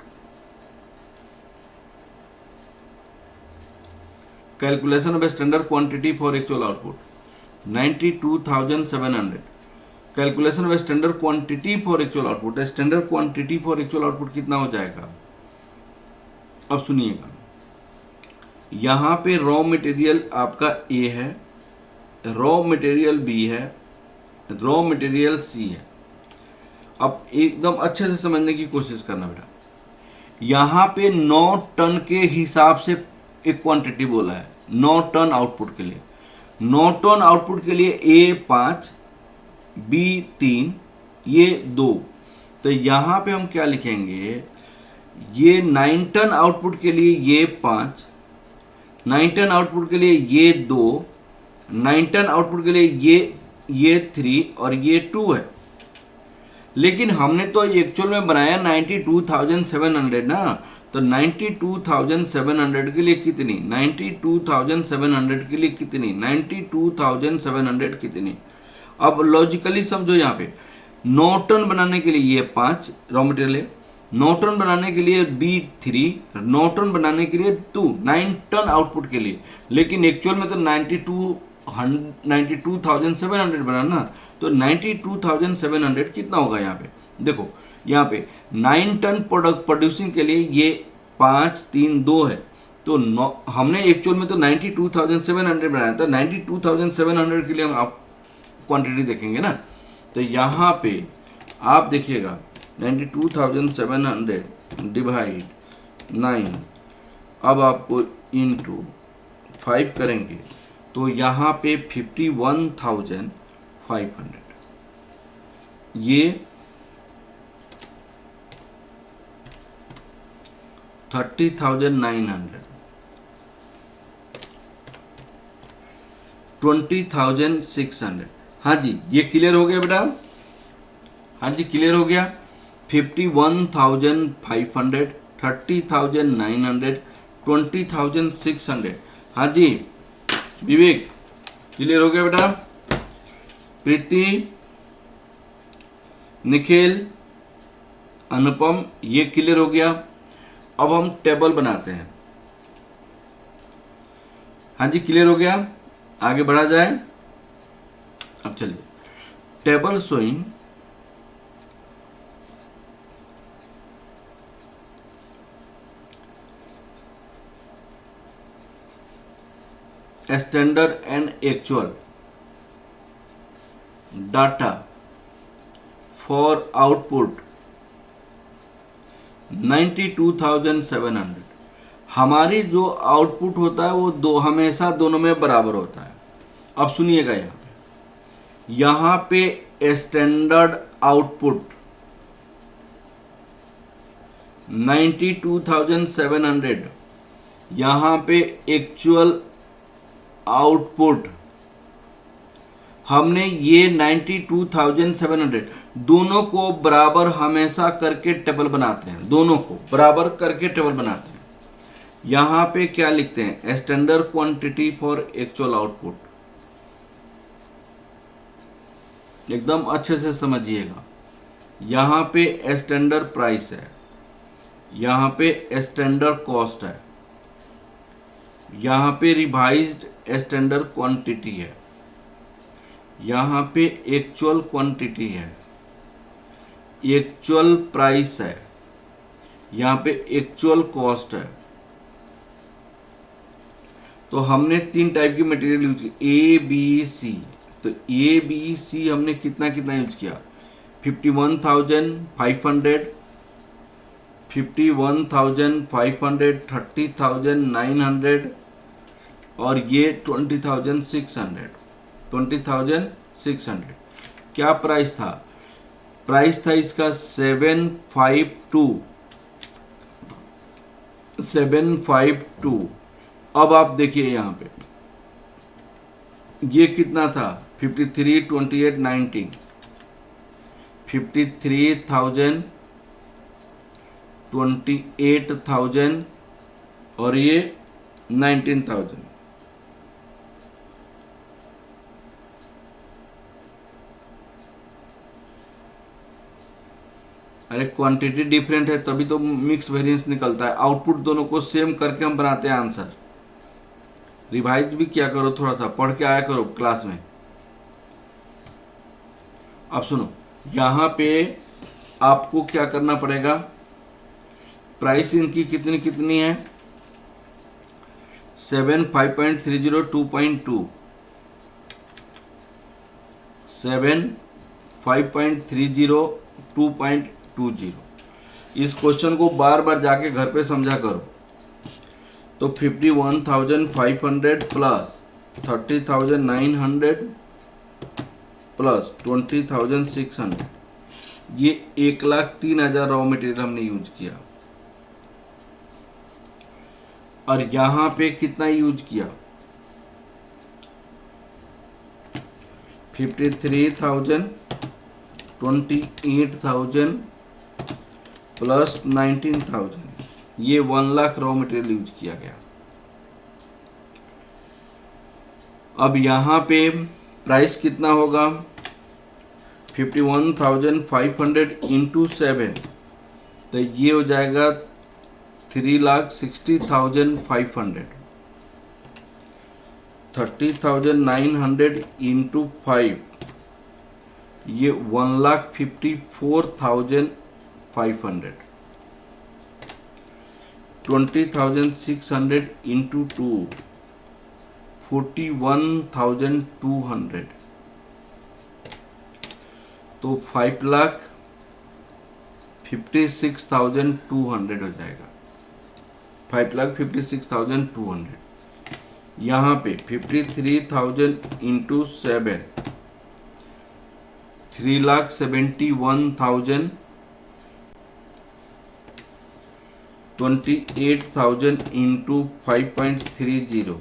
Calculation of standard quantity for actual output 92,700। Calculation of standard quantity for actual output, standard quantity for actual output कितना हो जाएगा? अब सुनिएगा, यहाँ पे रॉ मटेरियल आपका ए है, रॉ मटेरियल बी है, रॉ मटेरियल सी है। अब एकदम अच्छे से समझने की कोशिश करना बेटा। यहाँ पे 9 टन के हिसाब से एक क्वांटिटी बोला है, 9 टन आउटपुट के लिए। 9 टन आउटपुट के लिए ए 5, बी 3, ये 2। तो यहाँ पे हम क्या लिखेंगे, ये 9 टन आउटपुट के लिए ये 5, 9 टन आउटपुट के लिए ये 2, 9 टन आउटपुट के लिए ये 3 और ये 2 है। लेकिन हमने तो एक्चुअल में बनाया 92,700 ना, तो 92,700 के लिए कितनी, 92,700 के लिए कितनी, 92,700 कितनी। अब लॉजिकली समझो, यहाँ पे 9 टन बनाने के लिए ये 5 रॉ मटेरियल है, 9 टन बनाने के लिए बी 3, 9 टन बनाने के लिए 2, 9 टन आउटपुट के लिए। लेकिन एक्चुअल में तो 92,700 बना ना, तो 92,700 कितना होगा यहाँ पे? देखो यहाँ पे 9 टन प्रोड्यूसिंग के लिए ये 5, 3, 2 है, तो हमने एक्चुअल में तो 92,700 बनाया था। 92,700 के लिए हम आप क्वांटिटी देखेंगे ना, तो यहाँ पे आप देखिएगा 92,700 डिवाइड 9, अब आपको इंटू 5 करेंगे तो यहाँ पे 51,500, ये 30,900, 20,600। हाँ जी, ये क्लियर हो गया बेटा? हाँ जी क्लियर हो गया। 51,500, 30,900, 20,600। हाँ जी विवेक क्लियर हो गया बेटा? प्रीति, निखिल, अनुपम, ये क्लियर हो गया। अब हम टेबल बनाते हैं। हाँ जी क्लियर हो गया, आगे बढ़ा जाए। अब चलिए, table showing standard and actual data for output 92,700। हमारी जो आउटपुट होता है वो हमेशा दोनों में बराबर होता है। अब सुनिएगा, यहाँ पे स्टैंडर्ड आउटपुट 92,700, यहाँ पे एक्चुअल आउटपुट हमने ये 92,700, दोनों को बराबर हमेशा करके टेबल बनाते हैं, दोनों को बराबर करके टेबल बनाते हैं। यहाँ पे क्या लिखते हैं, standard quantity for actual output. एकदम अच्छे से समझिएगा, यहाँ पे स्टैंडर्ड प्राइस है, यहाँ पे स्टैंडर्ड कॉस्ट है, यहाँ पे रिवाइज्ड स्टैंडर्ड क्वांटिटी है, यहाँ पे एक्चुअल क्वांटिटी है, एक्चुअल प्राइस है, यहाँ पे एक्चुअल कॉस्ट है। तो हमने 3 टाइप की मटेरियल यूज की, ए बी सी। तो ए बी सी हमने कितना यूज किया, 51,500, 51,500, 30,900 और ये 20,600, 20,600। क्या प्राइस था? प्राइस था इसका 752। अब आप देखिए यहाँ पे ये कितना था, 53, 28, 19, 53,000, 28,000 और ये 19,000। अरे क्वांटिटी डिफरेंट है तभी तो मिक्स वेरिएंस निकलता है। आउटपुट दोनों को सेम करके हम बनाते हैं आंसर। रिवाइज भी क्या करो, थोड़ा सा पढ़ के आया करो क्लास में। अब सुनो, यहाँ पे आपको क्या करना पड़ेगा, प्राइस इनकी कितनी कितनी है, 7, 5.30, 2.2, 7, 5.30, 2.20। इस क्वेश्चन को बार बार जाके घर पे समझा करो। तो 51,500 प्लस 30,900 प्लस 20,600, ये 1,03,000 रॉ मटेरियल हमने यूज किया। और यहां पे कितना यूज किया, 53,000, 28,000 प्लस 19,000, ये 1 लाख रॉ मटेरियल यूज किया गया। अब यहाँ पे प्राइस कितना होगा, 51,500 इंटू 7, तो ये हो जाएगा 3,60,500। 30,900 इंटू 5, ये 1,54,500। 20,600 इंटू 2, 41,200। तो 5,56,200 हो जाएगा, 5,56,200। यहाँ पे 53,000 इंटू 7, 3,71,000, 28,000 इंटू 5.30,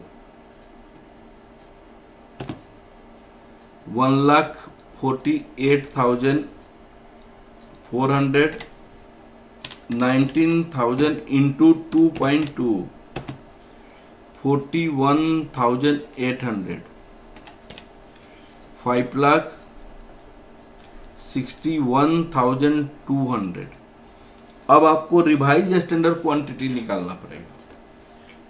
1,48,400, 19,000 इंटू 2.2, 41,800, 5,61,200। अब आपको रिवाइज स्टैंडर्ड क्वांटिटी निकालना पड़ेगा,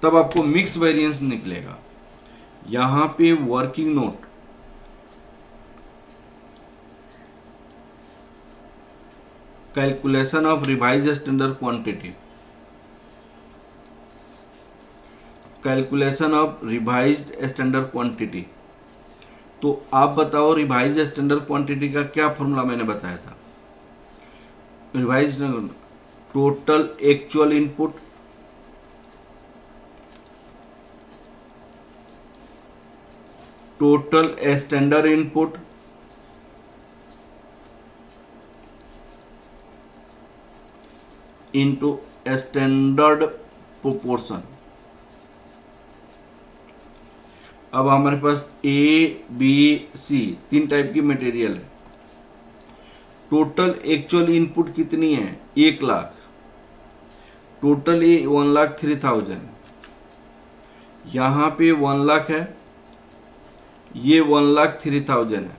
तब आपको मिक्स वेरिएंस निकलेगा। यहाँ पे working note, calculation of revise standard quantity, calculation of revised standard quantity. तो आप बताओ रिवाइज स्टैंडर्ड क्वांटिटी का क्या फॉर्मूला मैंने बताया था। Revise total actual input total standard input into standard proportion. अब हमारे पास ए बी सी 3 टाइप की मटेरियल है। टोटल एक्चुअल इनपुट कितनी है, 1 लाख। टोटल ये 1,03,000, यहाँ पे 1 लाख है, ये 1,03,000 है।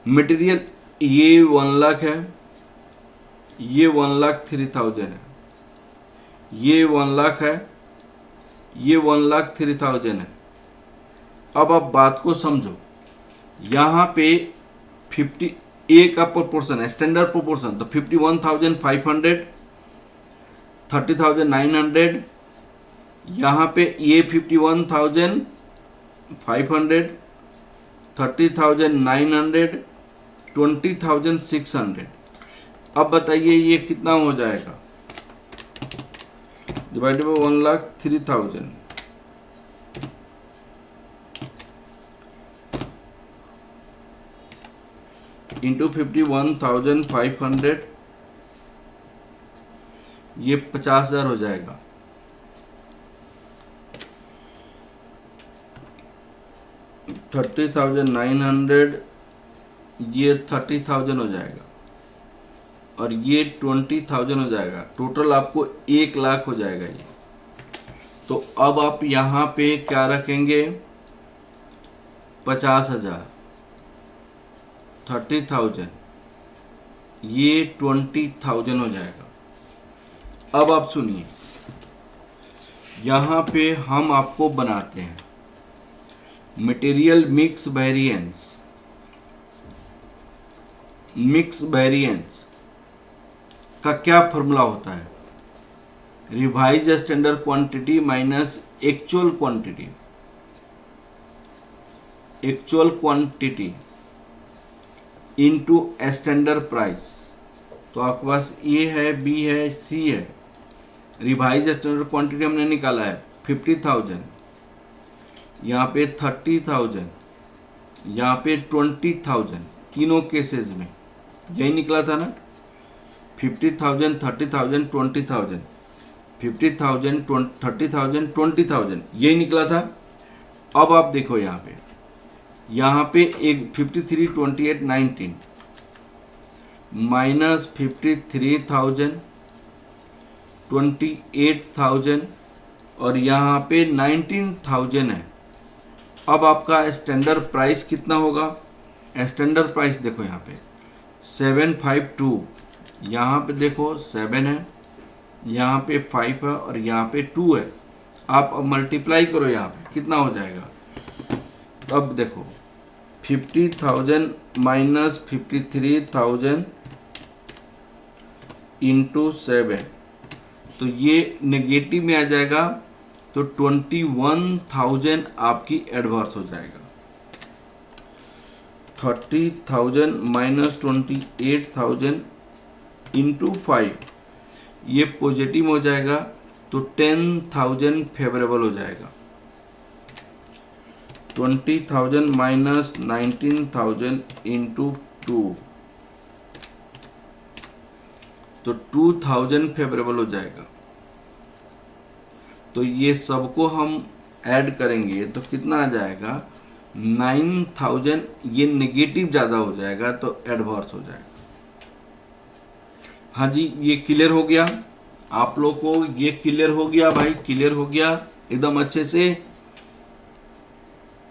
मटेरियल ये 1 लाख है, ये 1,03,000 है, ये 1 लाख है, ये 1,03,000 है। अब आप बात को समझो, यहाँ पे 50 का प्रोपोर्शन है, स्टैंडर्ड प्रोपोर्शन, तो 51,500, 30,900, यहाँ पे ये 51,500, 30,900, 20,600। अब बताइए ये कितना हो जाएगा, डिवाइडेड बाय 1,03,000 इंटू 51,500, ये 50,000 हो जाएगा। $30,900, ये 30,000 हो जाएगा। और ये 20,000 हो जाएगा, टोटल आपको 1,00,000 हो जाएगा ये। तो अब आप यहाँ पे क्या रखेंगे, 50,000, 30,000, ये 20,000 हो जाएगा। अब आप सुनिए, यहाँ पे हम आपको बनाते हैं material mix variance. Mix variance का क्या फॉर्मूला होता है, revise standard quantity minus actual quantity. Actual quantity into standard price. तो आपके पास ए है, बी है, सी है। रिवाइज स्टैंडर्ड क्वांटिटी हमने निकाला है 50,000, यहाँ पे 30,000, यहाँ पे 20,000, तीनों केसेस में यही निकला था ना, 50,000, 30,000, 20,000, 50,000, 30,000, 20,000, यही निकला था। अब आप देखो यहाँ पे एक 53, 28, 19 माइनस 53,000, 28,000 और यहाँ पे 19,000 है। अब आपका स्टैंडर्ड प्राइस कितना होगा, स्टैंडर्ड प्राइस देखो यहाँ पे 752, यहाँ पे देखो 7 है, यहाँ पे 5 है और यहाँ पे 2 है। आप अब मल्टीप्लाई करो, यहाँ पे कितना हो जाएगा। अब देखो 50,000 माइनस 53,000 इंटू 7, तो ये नेगेटिव में आ जाएगा, तो 21,000 आपकी एडवर्स हो जाएगा। 30,000 माइनस 28,000 इंटू 5, ये पॉजिटिव हो जाएगा, तो 10,000 फेवरेबल हो जाएगा। 20,000 माइनस 19,000 इंटू 2, तो 2,000 फेवरेबल हो जाएगा। तो ये सबको हम ऐड करेंगे तो कितना आ जाएगा, 9,000। ये नेगेटिव ज़्यादा हो जाएगा तो एडवर्स हो जाएगा। हाँ जी, ये क्लियर हो गया आप लोग को, ये क्लियर हो गया भाई, क्लियर हो गया एकदम अच्छे से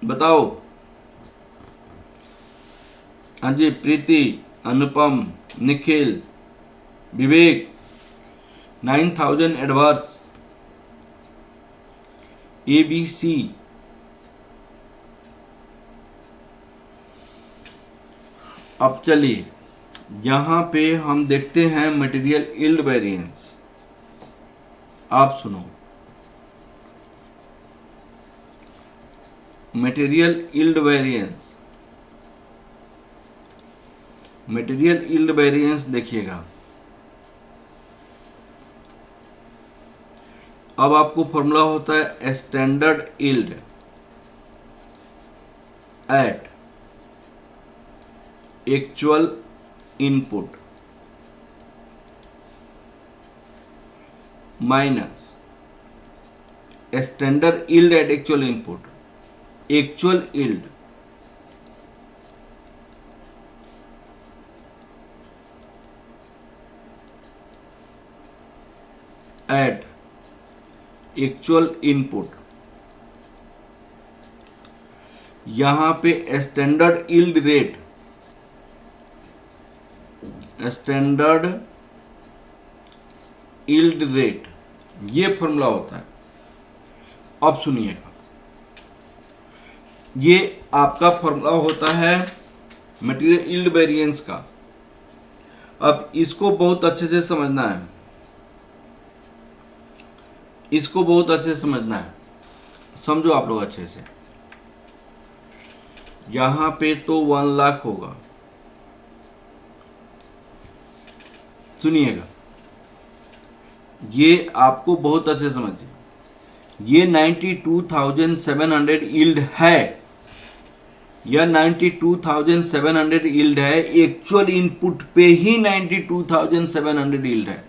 बताओ। हाँ जी, प्रीति, अनुपम, निखिल, विवेक, 9,000 एडवर्स, ABC। अब चलिए यहाँ पे हम देखते हैं मटेरियल यील्ड वेरिएंस। आप सुनो, material yield variance, material yield variance देखिएगा। अब आपको फॉर्मूला होता है standard yield at actual input minus standard yield at actual input. Actual yield at actual input, यहां पे standard yield rate, standard yield rate, ये फॉर्मूला होता है। अब सुनिएगा, ये आपका फॉर्मूला होता है मटेरियल यील्ड वेरिएंस का। अब इसको बहुत अच्छे से समझना है, इसको बहुत अच्छे से समझना है, समझो आप लोग अच्छे से। यहां पे तो 1,00,000 होगा, सुनिएगा, ये आपको बहुत अच्छे से समझिए। ये 92,700 यील्ड है, यह 92,700 यील्ड है। एक्चुअल इनपुट पे ही 92,700 यील्ड है,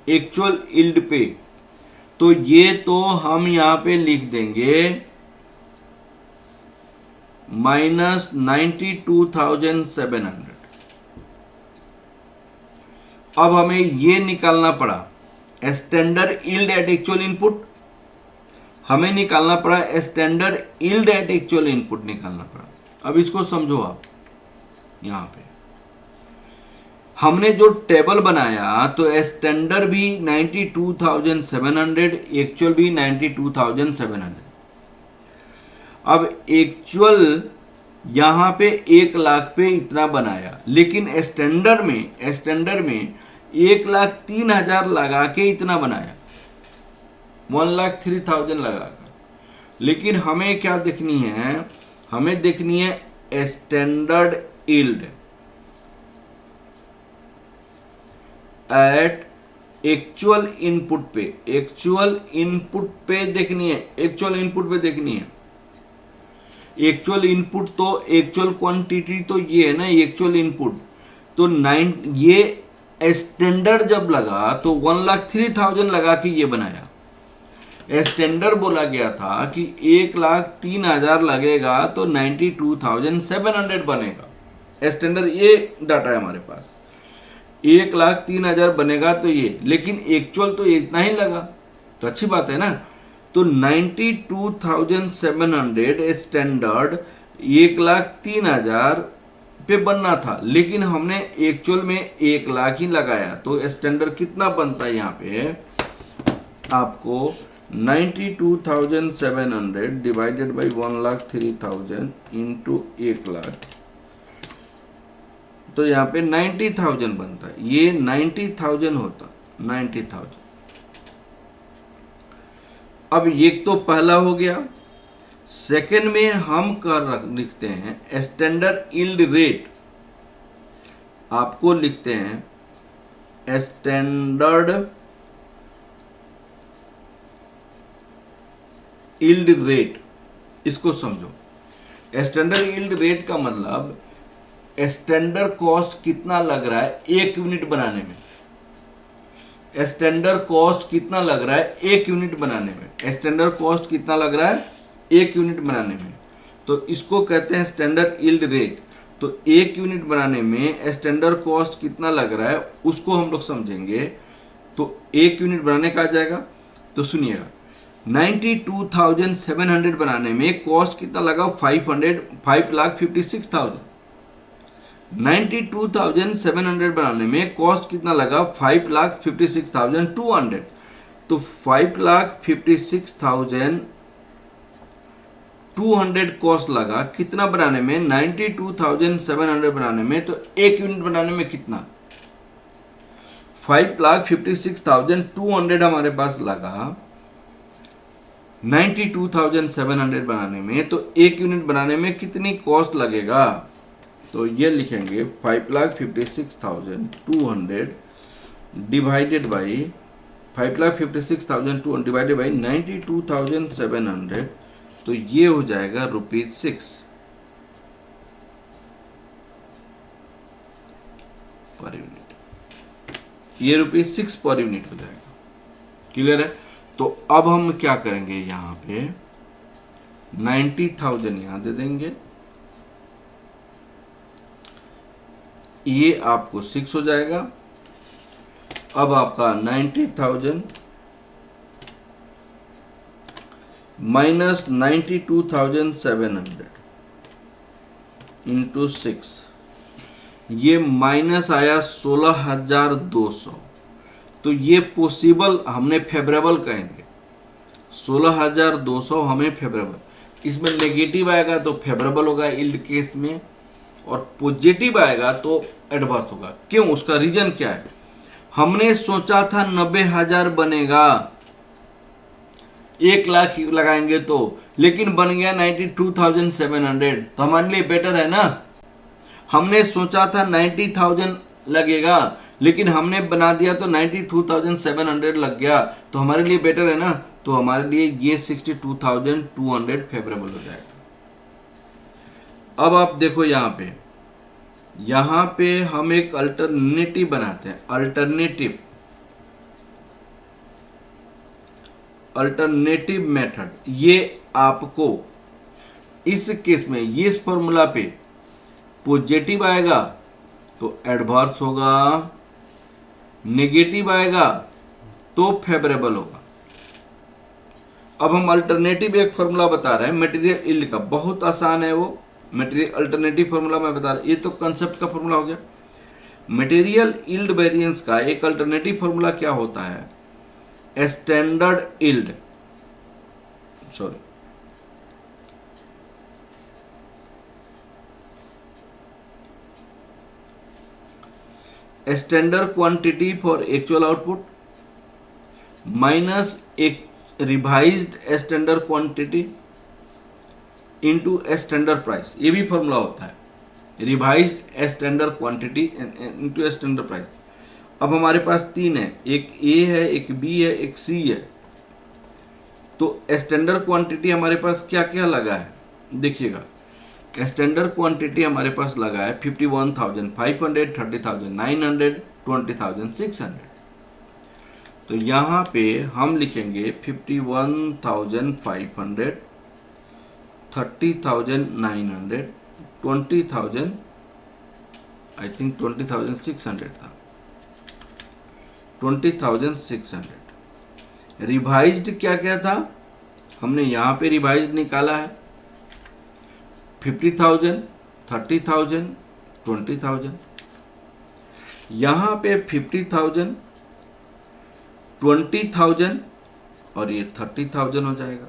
एक्चुअल यील्ड पे। तो ये तो हम यहां पे लिख देंगे माइनस 92,700, अब हमें ये निकालना पड़ा standard yield at actual input, हमें निकालना पड़ा standard yield at actual input निकालना पड़ा। अब इसको समझो आप, यहां पे हमने जो टेबल बनाया तो स्टैंडर्ड भी 92,700, एक्चुअल भी 92,700। अब एक्चुअल यहां पे 1 लाख पे इतना बनाया, लेकिन स्टैंडर्ड में 1,03,000 लगा के इतना बनाया, 1,03,000 लगा कर। लेकिन हमें क्या देखनी है, हमें देखनी है standard yield at actual input पे, एक्चुअल इनपुट पे देखनी है, एक्चुअल इनपुट पे देखनी है। एक्चुअल इनपुट तो एक्चुअल क्वांटिटी तो ये है ना एक्चुअल इनपुट, तो 9 ये स्टैंडर्ड जब लगा तो 1,03,000 लगा के ये बनाया। स्टैंडर्ड बोला गया था कि 1,03,000 लगेगा तो 92,700 बनेगा। स्टैंडर्ड ये डाटा है हमारे पास, 1,03,000 बनेगा तो ये, लेकिन एक्चुअल तो इतना ही लगा, तो अच्छी बात है ना। तो 92,700 स्टैंडर्ड 1,03,000 पे बनना था, लेकिन हमने एक्चुअल में 1 लाख ही लगाया, तो स्टैंडर्ड कितना बनता है यहाँ पे आपको 92,700 डिवाइडेड बाई 1,03,000 इंटू 1 लाख, तो यहाँ पे 90,000 बनता है, ये 90,000 होता, 90,000। अब ये तो पहला हो गया। सेकंड में हम लिखते हैं स्टैंडर्ड यील्ड रेट, आपको लिखते हैं स्टैंडर्ड यील्ड रेट। इसको समझो, स्टैंडर्ड यील्ड रेट का मतलब स्टैंडर्ड कॉस्ट कितना लग रहा है 1 यूनिट बनाने में, स्टैंडर्ड कॉस्ट कितना लग रहा है 1 यूनिट बनाने में, स्टैंडर्ड कॉस्ट कितना लग रहा है 1 यूनिट बनाने में, तो इसको कहते हैं स्टैंडर्ड यील्ड रेट। तो 1 यूनिट बनाने में स्टैंडर्ड कॉस्ट कितना लग रहा है उसको हम लोग समझेंगे, तो 1 यूनिट बनाने का आ जाएगा। तो सुनिएगा 92,700 बनाने में कॉस्ट कितना लगा 5,56,000, 92,700 बनाने में कॉस्ट कितना लगा 5,56,200, तो 5,56,200 कॉस्ट लगा कितना बनाने में 92,700 बनाने में, तो 1 यूनिट बनाने में कितना 5,56,200 हमारे पास लगा 92,700 बनाने में, तो 1 यूनिट बनाने में कितनी कॉस्ट लगेगा, तो ये लिखेंगे 5,56,200 डिवाइडेड बाई 5,56,200 डिवाइडेड बाई 92,700, तो ये हो जाएगा ₹6 पर यूनिट, ये ₹6 पर यूनिट हो जाएगा। क्लियर है। तो अब हम क्या करेंगे, यहाँ पे 90,000 यहाँ दे देंगे, ये आपको 6 हो जाएगा। अब आपका 90,000 माइनस 92,700 इंटू 6, ये माइनस आया 16,200, तो ये पॉसिबल हमने फेवरेबल कहेंगे, 16,200 हमें फेवरेबल, इसमें नेगेटिव आएगा तो फेवरेबल होगा यील्ड केस में, और पॉजिटिव आएगा तो एडवर्स होगा। क्यों, उसका रीजन क्या है, हमने सोचा था 90,000 बनेगा 1 लाख लगाएंगे तो, लेकिन बन गया 92,700, तो हमारे लिए बेटर है ना। हमने सोचा था 90,000 लगेगा, लेकिन हमने बना दिया तो 92,700 लग गया, तो हमारे लिए बेटर है ना। तो हमारे लिए ये 62,200 फेवरेबल हो जाएगा। अब आप देखो यहाँ पे हम एक अल्टरनेटिव बनाते हैं, अल्टरनेटिव मेथड। ये आपको इस केस में ये इस फॉर्मूला पे पॉजिटिव आएगा तो एडवर्स होगा, नेगेटिव आएगा तो फेवरेबल होगा। अब हम अल्टरनेटिव एक फॉर्मूला बता रहे हैं मटेरियल यील्ड का, बहुत आसान है वो। मटेरियल अल्टरनेटिव फॉर्मूला मैं बता रहा हूँ, ये तो कंसेप्ट का फॉर्मूला हो गया। मटेरियल यील्ड वेरिएंस का एक अल्टरनेटिव फॉर्मूला क्या होता है? Standard yield, sorry, standard quantity for actual output minus एक revised standard quantity into standard price, ये भी फॉर्मूला होता है, revised standard quantity into standard price. अब हमारे पास तीन है, एक ए है, एक बी है, एक सी है। तो स्टैंडर्ड क्वांटिटी हमारे पास क्या क्या लगा है देखिएगा। स्टैंडर्ड क्वांटिटी हमारे पास लगा है 51,500, 30,900, 20,600। तो यहाँ पे हम लिखेंगे 51,500, 30,900, 20,000, आई थिंक 20,600 था, 20,600। रिवाइज्ड क्या क्या था, हमने यहाँ पे रिवाइज्ड निकाला है 50,000, 30,000, 20,000। यहाँ पे 50,000, 20,000 और ये 30,000 हो जाएगा।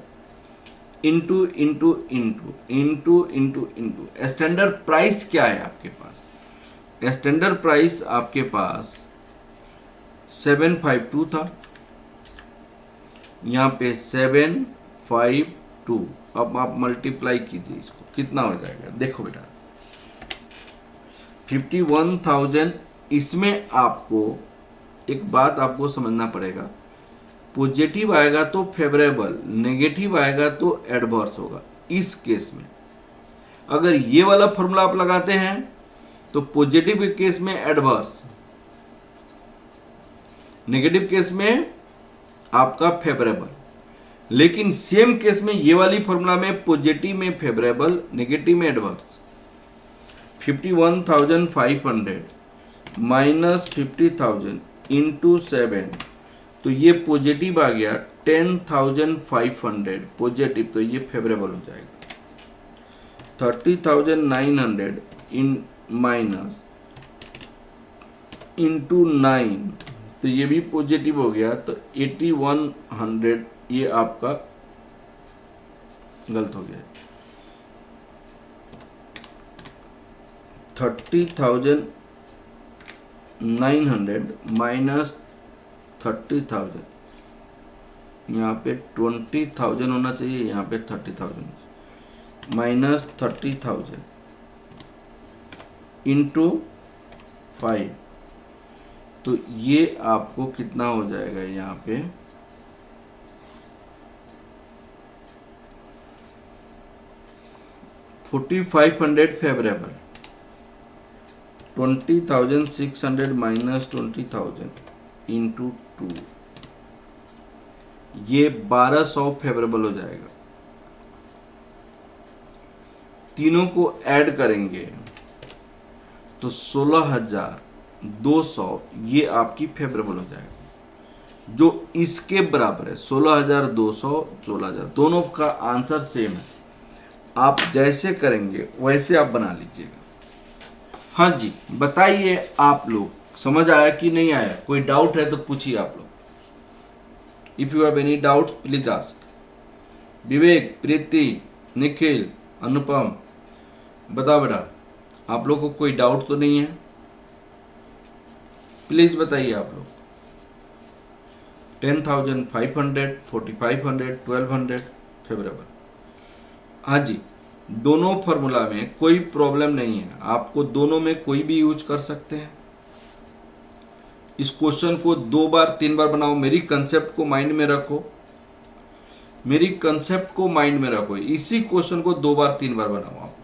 Into into into into into into standard price क्या है आपके पास? स्टैंडर्ड प्राइस आपके पास 752 था, यहाँ पे 752। अब आप मल्टीप्लाई कीजिए इसको, कितना हो जाएगा देखो बेटा, 51,000। इसमें आपको एक बात आपको समझना पड़ेगा, पॉजिटिव आएगा तो फेवरेबल, नेगेटिव आएगा तो एडवर्स होगा। इस केस में अगर ये वाला फॉर्मूला आप लगाते हैं तो पॉजिटिव के केस में एडवर्स, नेगेटिव केस में आपका फेवरेबल। लेकिन सेम केस में ये वाली फॉर्मूला में पॉजिटिव में फेवरेबल, नेगेटिव में एडवर्स। 51,500 माइनस 50,000 इंटू 7, तो ये पॉजिटिव आ गया 10,500 पॉजिटिव, तो ये फेवरेबल हो जाएगा। 30,900 इन माइनस इंटू 9, तो ये भी पॉजिटिव हो गया, तो 8100 ये आपका गलत हो गया। 30,900 माइनस 30,000, यहाँ पे 20,000 होना चाहिए, यहाँ पे 30,000 माइनस 30,000 इंटू 5, तो ये आपको कितना हो जाएगा यहाँ पे 4,500 फेवरेबल, 20,600 माइनस 20,000 इंटू 2, ये 1,200 फेवरेबल हो जाएगा। तीनों को ऐड करेंगे तो 16,200 ये आपकी फेवरेबल हो जाएगा, जो इसके बराबर है 16,200, 16,000, दोनों का आंसर सेम है। आप जैसे करेंगे वैसे आप बना लीजिएगा। हाँ जी, बताइए आप लोग समझ आया कि नहीं आया? कोई डाउट है तो पूछिए आप लोग। If you have any doubt please ask. Vivek, Preeti, Nikhil, Anupam, बताओ बेटा, आप लोग को कोई डाउट तो नहीं है? प्लीज बताइए आप लोग। 10,500, 4,500, 1,200 फेवरेबल। हाँ जी, दोनों फार्मूला में कोई प्रॉब्लम नहीं है, आपको दोनों में कोई भी यूज कर सकते हैं। इस क्वेश्चन को 2 बार 3 बार बनाओ, मेरी कंसेप्ट को माइंड में रखो, मेरी कंसेप्ट को माइंड में रखो। इसी क्वेश्चन को 2 बार 3 बार बनाओ आप।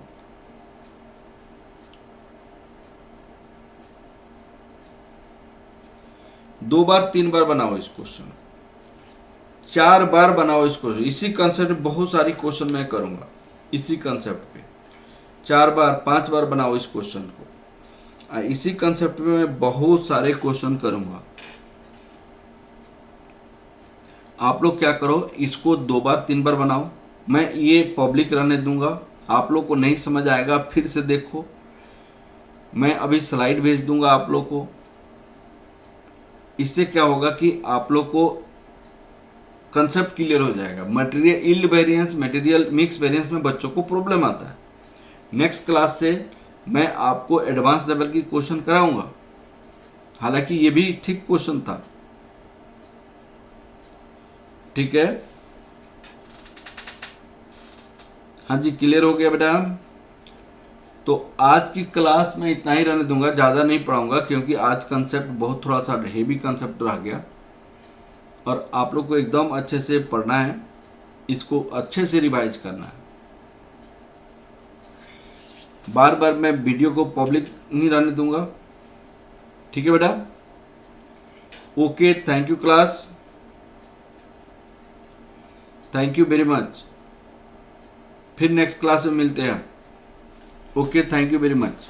2 बार 3 बार बनाओ इस क्वेश्चन, 4 बार बनाओ इस क्वेश्चन। इसी कंसेप्ट में बहुत सारी क्वेश्चन मैं करूंगा, इसी कंसेप्ट पे 4 बार 5 बार बनाओ इस क्वेश्चन को। इसी कंसेप्ट में मैं बहुत सारे क्वेश्चन करूंगा। आप लोग क्या करो, इसको 2 बार 3 बार बनाओ। मैं ये पब्लिक रहने दूंगा, आप लोग को नहीं समझ आएगा फिर से देखो। मैं अभी स्लाइड भेज दूंगा आप लोग को। इससे क्या होगा कि आप लोग को कंसेप्ट क्लियर हो जाएगा। Material yield variance, material mix variance में बच्चों को प्रॉब्लम आता है। नेक्स्ट क्लास से मैं आपको एडवांस लेवल की क्वेश्चन कराऊंगा, हालांकि ये भी ठीक क्वेश्चन था। ठीक है, हाँ जी, क्लियर हो गया बेटा। तो आज की क्लास में इतना ही रहने दूंगा, ज़्यादा नहीं पढ़ाऊंगा क्योंकि आज कंसेप्ट बहुत थोड़ा सा हेवी कंसेप्ट रह गया और आप लोग को एकदम अच्छे से पढ़ना है, इसको अच्छे से रिवाइज करना है। बार बार मैं वीडियो को पब्लिक नहीं रहने दूंगा। ठीक है बेटा, okay, thank you class, thank you very much. फिर नेक्स्ट क्लास में मिलते हैं। Okay, thank you very much.